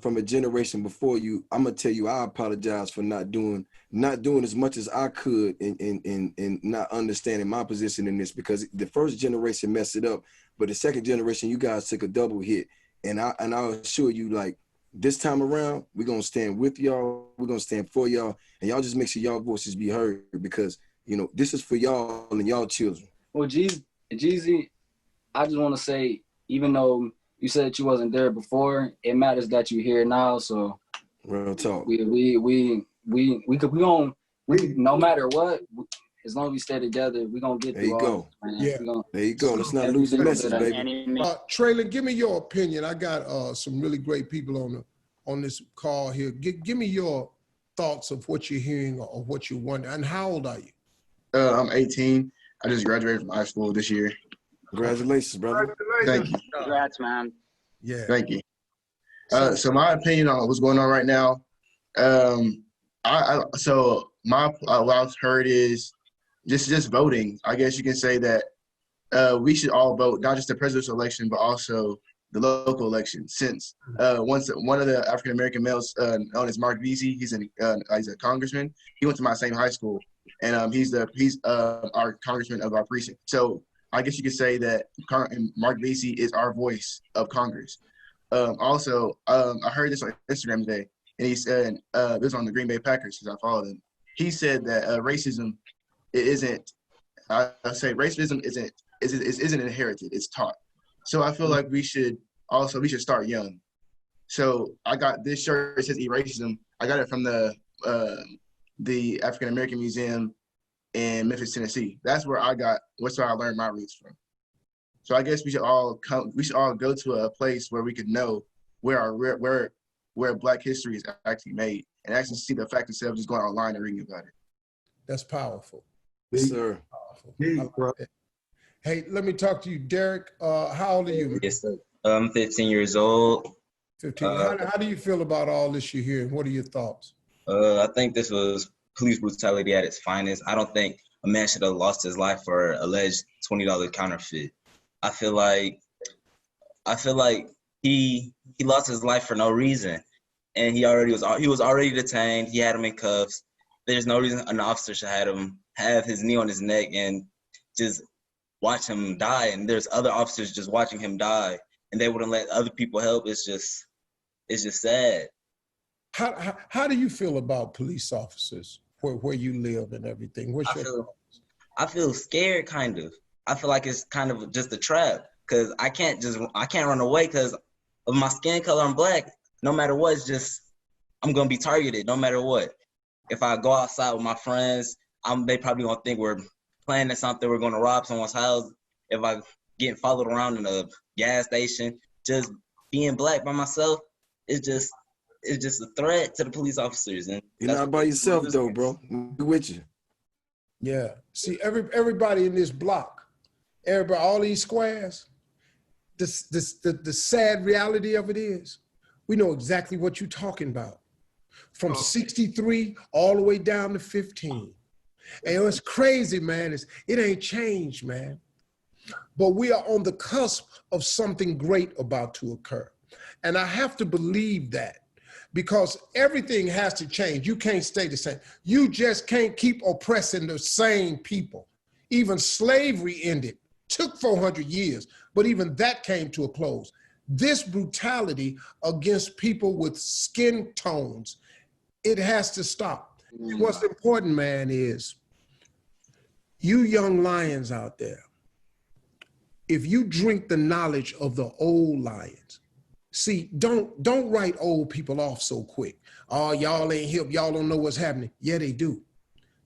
from a generation before you, I'm gonna tell you, I apologize for not doing as much as I could in not understanding my position in this, because the first generation messed it up, but the second generation, you guys took a double hit. And I'll assure you, like, this time around, we're gonna stand with y'all, we're gonna stand for y'all, and y'all just make sure y'all voices be heard, because this is for y'all and y'all children. Well, Jeezy, I just want to say, even though you said that you wasn't there before, it matters that you're here now. So real talk. We no matter what, as long as we stay together, we gonna get through all this, man. Yeah. There you go. Let's not lose the message, baby. Traylon, give me your opinion. I got some really great people on this call here. Give me your thoughts of what you're hearing or what you wonder. And how old are you? I'm 18. I just graduated from high school this year. Congratulations, brother. Thank you. Congrats, man. Yeah. Thank you. So my opinion on what's going on right now, what I've heard is just voting. I guess you can say that we should all vote, not just the presidential election, but also the local election. Since one of the African American males known as Mark Jeezy, he's a congressman. He went to my same high school, and he's our congressman of our precinct. So I guess you could say that Mark Jeezy is our voice of Congress. Also, I heard this on Instagram today, and he said, this was on the Green Bay Packers, because I follow them. He said that racism isn't inherited, it's taught. So I feel like we should start young. So I got this shirt, it says "Racism." I got it from the African American Museum in Memphis, Tennessee. That's where I learned my roots from. So I guess we should all go to a place where we could know where Black history is actually made, and actually see the fact instead of just going online and reading about it. That's powerful. Yes, sir. Powerful. Hey, let me talk to you, Derek. How old are you, man? Yes, sir. I'm 15 years old. 15. How do you feel about all this you hear? What are your thoughts? I think this was police brutality at its finest. I don't think a man should have lost his life for alleged $20 counterfeit. I feel like he lost his life for no reason, and he was already detained. He had him in cuffs. There's no reason an officer should have his knee on his neck and just watch him die. And there's other officers just watching him die, and they wouldn't let other people help. It's just sad. How do you feel about police officers where you live and everything? I feel scared, kind of. I feel like it's kind of just a trap, because I can't run away because of my skin color. I'm Black. No matter what, I'm gonna be targeted no matter what. If I go outside with my friends, they probably gonna think we're planning something. We're gonna rob someone's house. If I get followed around in a gas station, just being black by myself is just a threat to the police officers. And you're not by yourself though, bro. We're with you. Yeah. See, everybody in this block, everybody, all these squares, the sad reality of it is, we know exactly what you're talking about. From 63 all the way down to 15. And it's crazy, man. It ain't changed, man. But we are on the cusp of something great about to occur. And I have to believe that, because everything has to change. You can't stay the same. You just can't keep oppressing the same people. Even slavery ended, took 400 years, but even that came to a close. This brutality against people with skin tones, it has to stop. And what's important, man, is you young lions out there, if you drink the knowledge of the old lions, see, don't write old people off so quick. Oh, y'all ain't hip, y'all don't know what's happening. Yeah, they do.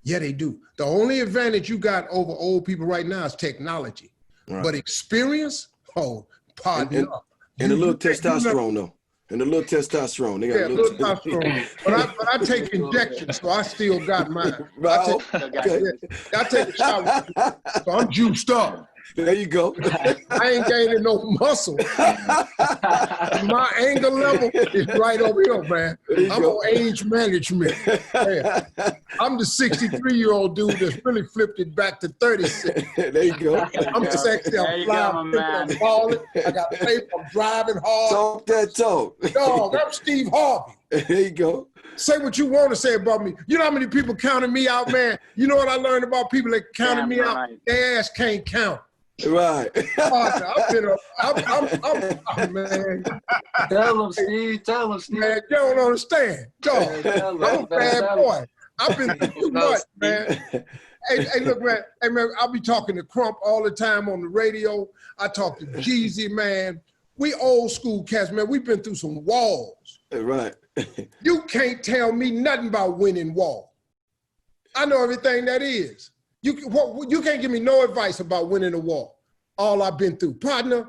Yeah, they do. The only advantage you got over old people right now is technology. Right. But experience, pardon up. And a little testosterone, though. And a little testosterone. They got a little testosterone. But I take injections, so I still got mine. I take a shower, so I'm juiced up. There you go. I ain't gaining no muscle. My anger level is right over here, man. I'm on age management. Man, I'm the 63-year-old dude that's really flipped it back to 36. There you go. I'm sexy, I'm flying, I'm balling, I got paper, I'm driving hard. Talk that talk. Dog, I'm Steve Harvey. There you go. Say what you want to say about me. You know how many people counted me out, man? You know what I learned about people that counted me out? Their ass can't count. Right. Man. Tell him, Steve. Tell him, Steve. Man, you don't understand. Dog, I'm a bad boy. I've been through too much, man. Hey, look, man. Hey, man, I'll be talking to Crump all the time on the radio. I talk to Jeezy, man. We old school cats, man. We've been through some walls. Right. You can't tell me nothing about winning war. I know everything that is. You can't give me no advice about winning a war. All I've been through. Partner,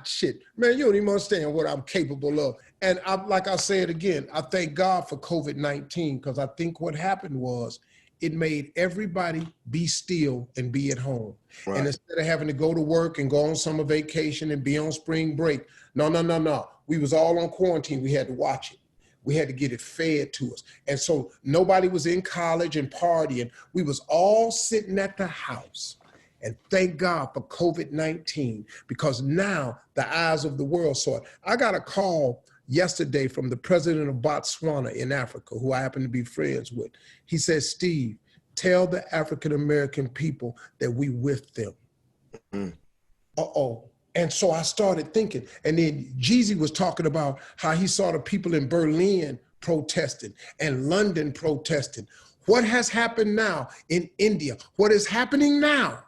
shit. Man, you don't even understand what I'm capable of. And like I said again, I thank God for COVID-19, because I think what happened was it made everybody be still and be at home. Right. And instead of having to go to work and go on summer vacation and be on spring break, no. We was all on quarantine. We had to watch it. We had to get it fed to us. And so nobody was in college and partying. We was all sitting at the house. And thank God for COVID-19, because now the eyes of the world saw it. I got a call yesterday from the president of Botswana in Africa, who I happen to be friends with. He says, Steve, tell the African-American people that we with them. Uh-oh. And so I started thinking, and then Jeezy was talking about how he saw the people in Berlin protesting and London protesting. What has happened now in India? What is happening now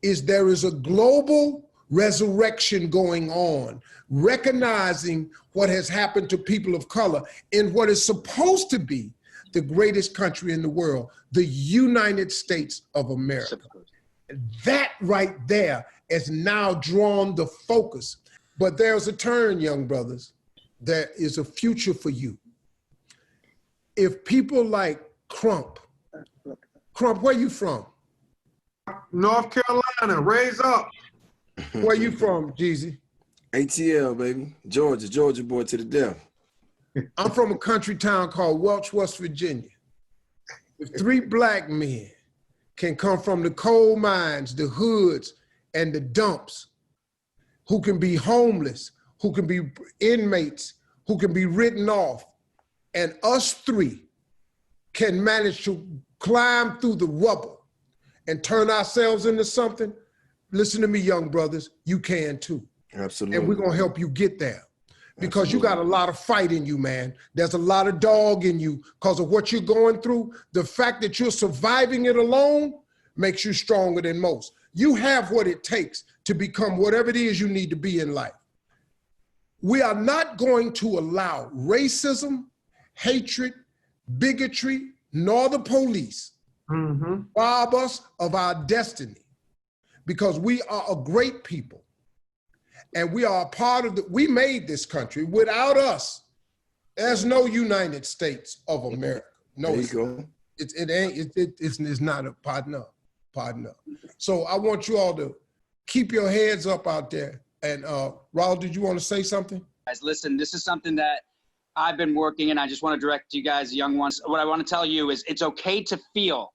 is there is a global resurrection going on, recognizing what has happened to people of color in what is supposed to be the greatest country in the world, the United States of America. That right there has now drawn the focus. But there's a turn, young brothers. There is a future for you. If people like Crump, where you from? North Carolina, raise up. Where you from, Jeezy? ATL, baby. Georgia boy to the death. I'm from a country town called Welch, West Virginia. If 3 black men can come from the coal mines, the hoods, and the dumps, who can be homeless, who can be inmates, who can be written off, and us 3 can manage to climb through the rubble and turn ourselves into something, listen to me, young brothers, you can too. Absolutely. And we're gonna help you get there. Because you got a lot of fight in you, man. There's a lot of dog in you because of what you're going through. The fact that you're surviving it alone makes you stronger than most. You have what it takes to become whatever it is you need to be in life. We are not going to allow racism, hatred, bigotry, nor the police rob us of our destiny, because we are a great people. And we are a part of we made this country. Without us, there's no United States of America. No, there you go. It's not a partner. So I want you all to keep your heads up out there. And Raul, did you want to say something? Guys, listen, this is something that I've been working, and I just want to direct you guys, young ones. What I want to tell you is it's okay to feel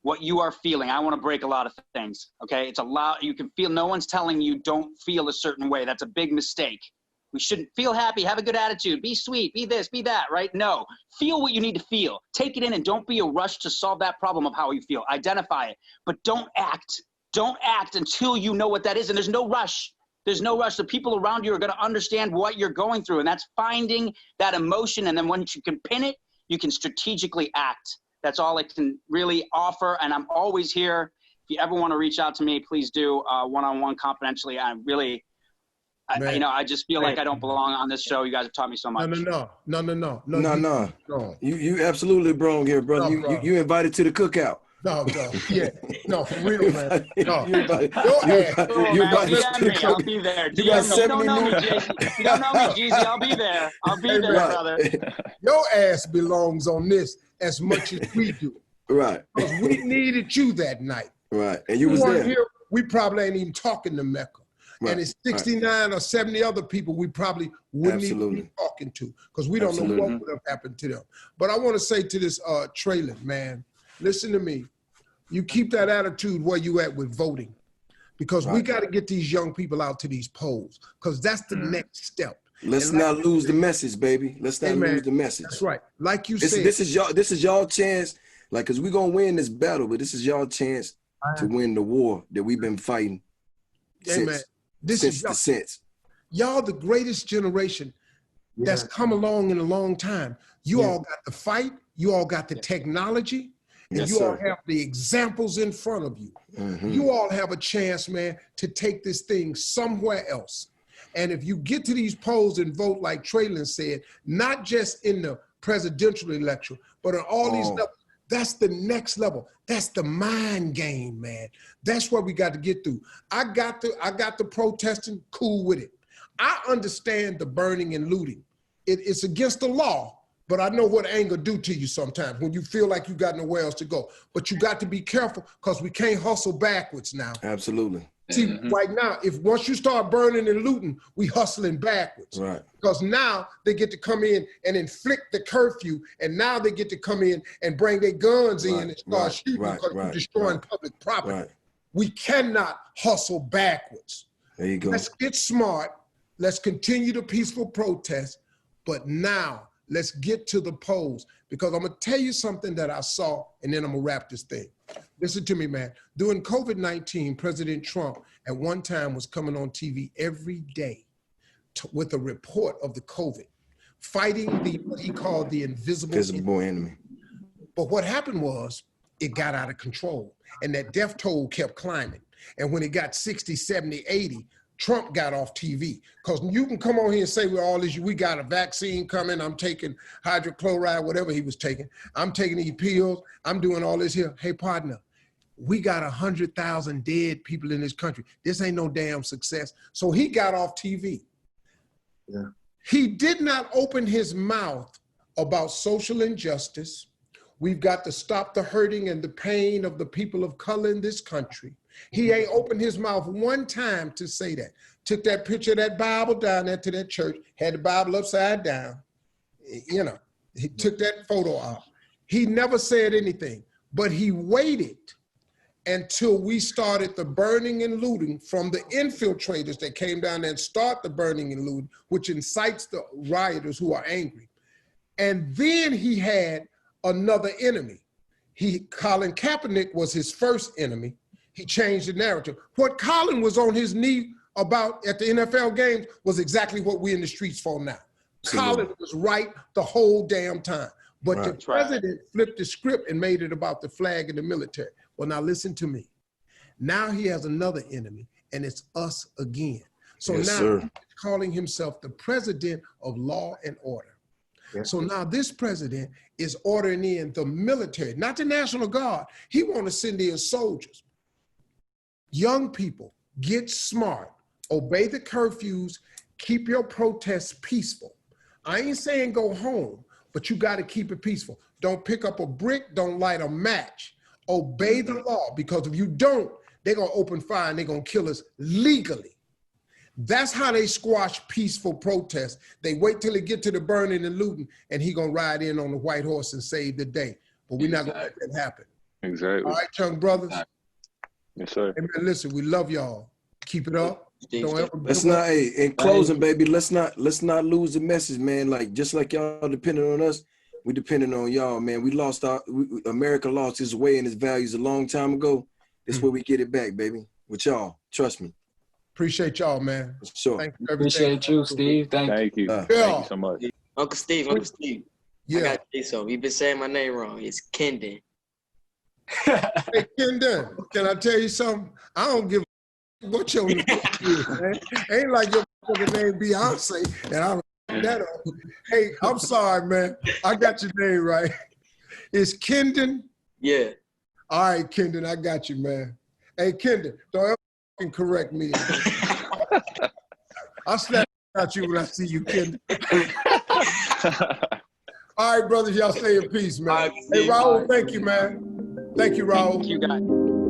what you are feeling. I want to break a lot of things, okay? It's a lot, you can feel, no one's telling you don't feel a certain way. That's a big mistake. We shouldn't feel happy, have a good attitude, be sweet, be this, be that, right? No, feel what you need to feel. Take it in and don't be a rush to solve that problem of how you feel. Identify it, but don't act. Don't act until you know what that is, and there's no rush. There's no rush. The people around you are going to understand what you're going through, and that's finding that emotion, and then once you can pin it, you can strategically act. That's all I can really offer, and I'm always here. If you ever want to reach out to me, please do one-on-one confidentially. I just feel like I don't belong on this show. You guys have taught me so much. No. You absolutely belong here, brother. You invited to the cookout. No, for real, man. No. I'll be there. You don't know me, Jeezy. You don't know me, Jeezy. I'll be there. I'll be there, brother. Your ass belongs on this as much as we do. Right. Because we needed you that night. Right. And you was there. Here, we probably ain't even talking to Mecca. Right. And it's 69 or 70 other people we probably wouldn't even be talking to because we don't know what would have happened to them. But I want to say to this Traylon, man, listen to me. You keep that attitude where you at with voting because we got to get these young people out to these polls because that's the next step. Let's not lose the message, baby. Let's not lose the message. That's right. Like you said. This is y'all chance, like, because we're going to win this battle, but this is y'all chance to win the war that we've been fighting since the sense. Y'all the greatest generation that's come along in a long time. You all got the fight. You all got the technology. And you all have the examples in front of you. You all have a chance, man, to take this thing somewhere else. And if you get to these polls and vote, like Traylon said, not just in the presidential election, but on all these levels, that's the next level. That's the mind game, man. That's what we got to get through. I got the protesting, cool with it. I understand the burning and looting. It's against the law. But I know what anger do to you sometimes when you feel like you got nowhere else to go. But you got to be careful because we can't hustle backwards now. Absolutely. See, right now, once you start burning and looting, we hustling backwards. Right. Because now they get to come in and inflict the curfew, and now they get to come in and bring their guns in and start shooting because we're destroying public property. Right. We cannot hustle backwards. There you go. Let's get smart. Let's continue the peaceful protest. But now, let's get to the polls because I'm going to tell you something that I saw and then I'm going to wrap this thing. Listen to me, man. During COVID-19, President Trump at one time was coming on TV every day with a report of the COVID, fighting what he called the invisible enemy. But what happened was it got out of control and that death toll kept climbing. And when it got 60, 70, 80, Trump got off TV because you can come on here and say with all this, we got a vaccine coming. I'm taking hydrochloride, whatever he was taking. I'm taking these pills. I'm doing all this here. Hey, partner, we got 100,000 dead people in this country. This ain't no damn success. So he got off TV. Yeah. He did not open his mouth about social injustice. We've got to stop the hurting and the pain of the people of color in this country. He ain't opened his mouth one time to say that. Took that picture of that Bible down there to that church, had the Bible upside down. You know, he took that photo out. He never said anything, but he waited until we started the burning and looting from the infiltrators that came down there and start the burning and looting, which incites the rioters who are angry. And then he had another enemy. Colin Kaepernick was his first enemy. He changed the narrative. What Colin was on his knee about at the NFL games was exactly what we're in the streets for now. Colin was right the whole damn time. But the president flipped the script and made it about the flag and the military. Well, now listen to me. Now he has another enemy, and it's us again. So now he's calling himself the president of law and order. So now this president is ordering in the military, not the National Guard. He want to send in soldiers. Young people, get smart. Obey the curfews. Keep your protests peaceful. I ain't saying go home, but you got to keep it peaceful. Don't pick up a brick. Don't light a match. Obey the law, because if you don't, they're going to open fire and they're going to kill us legally. That's how they squash peaceful protests. They wait till they get to the burning and looting, and he going to ride in on the white horse and save the day. But we're not going to let that happen. Exactly. All right, young brothers. Yes, sir. Hey, man, listen, we love y'all. Keep it up. Don't ever Let's not, hey, in closing, baby, let's not lose the message, man. Like, just like y'all depending on us, we depending on y'all, man. America lost its way and its values a long time ago. This is where we get it back, baby. With y'all. Trust me. Appreciate y'all, man. Sure. Thank you. Appreciate you, Steve. Thank you. Yeah. Thank you so much. Uncle Steve. Yeah. I got to say something. You've been saying my name wrong. It's Kendon. Hey, Kendon, can I tell you something? I don't give a what your name is, man. Ain't like your fucking name Beyonce, and I don't that up. Hey, I'm sorry, man. I got your name right. It's Kendon? Yeah. All right, Kendon, I got you, man. Hey, Kendon, don't ever fucking correct me. I'll snap at you when I see you, Kendon. All right, brothers, y'all stay in peace, man. Hey, Raul, thank you, man. Thank you, Raul. Thank you, guys.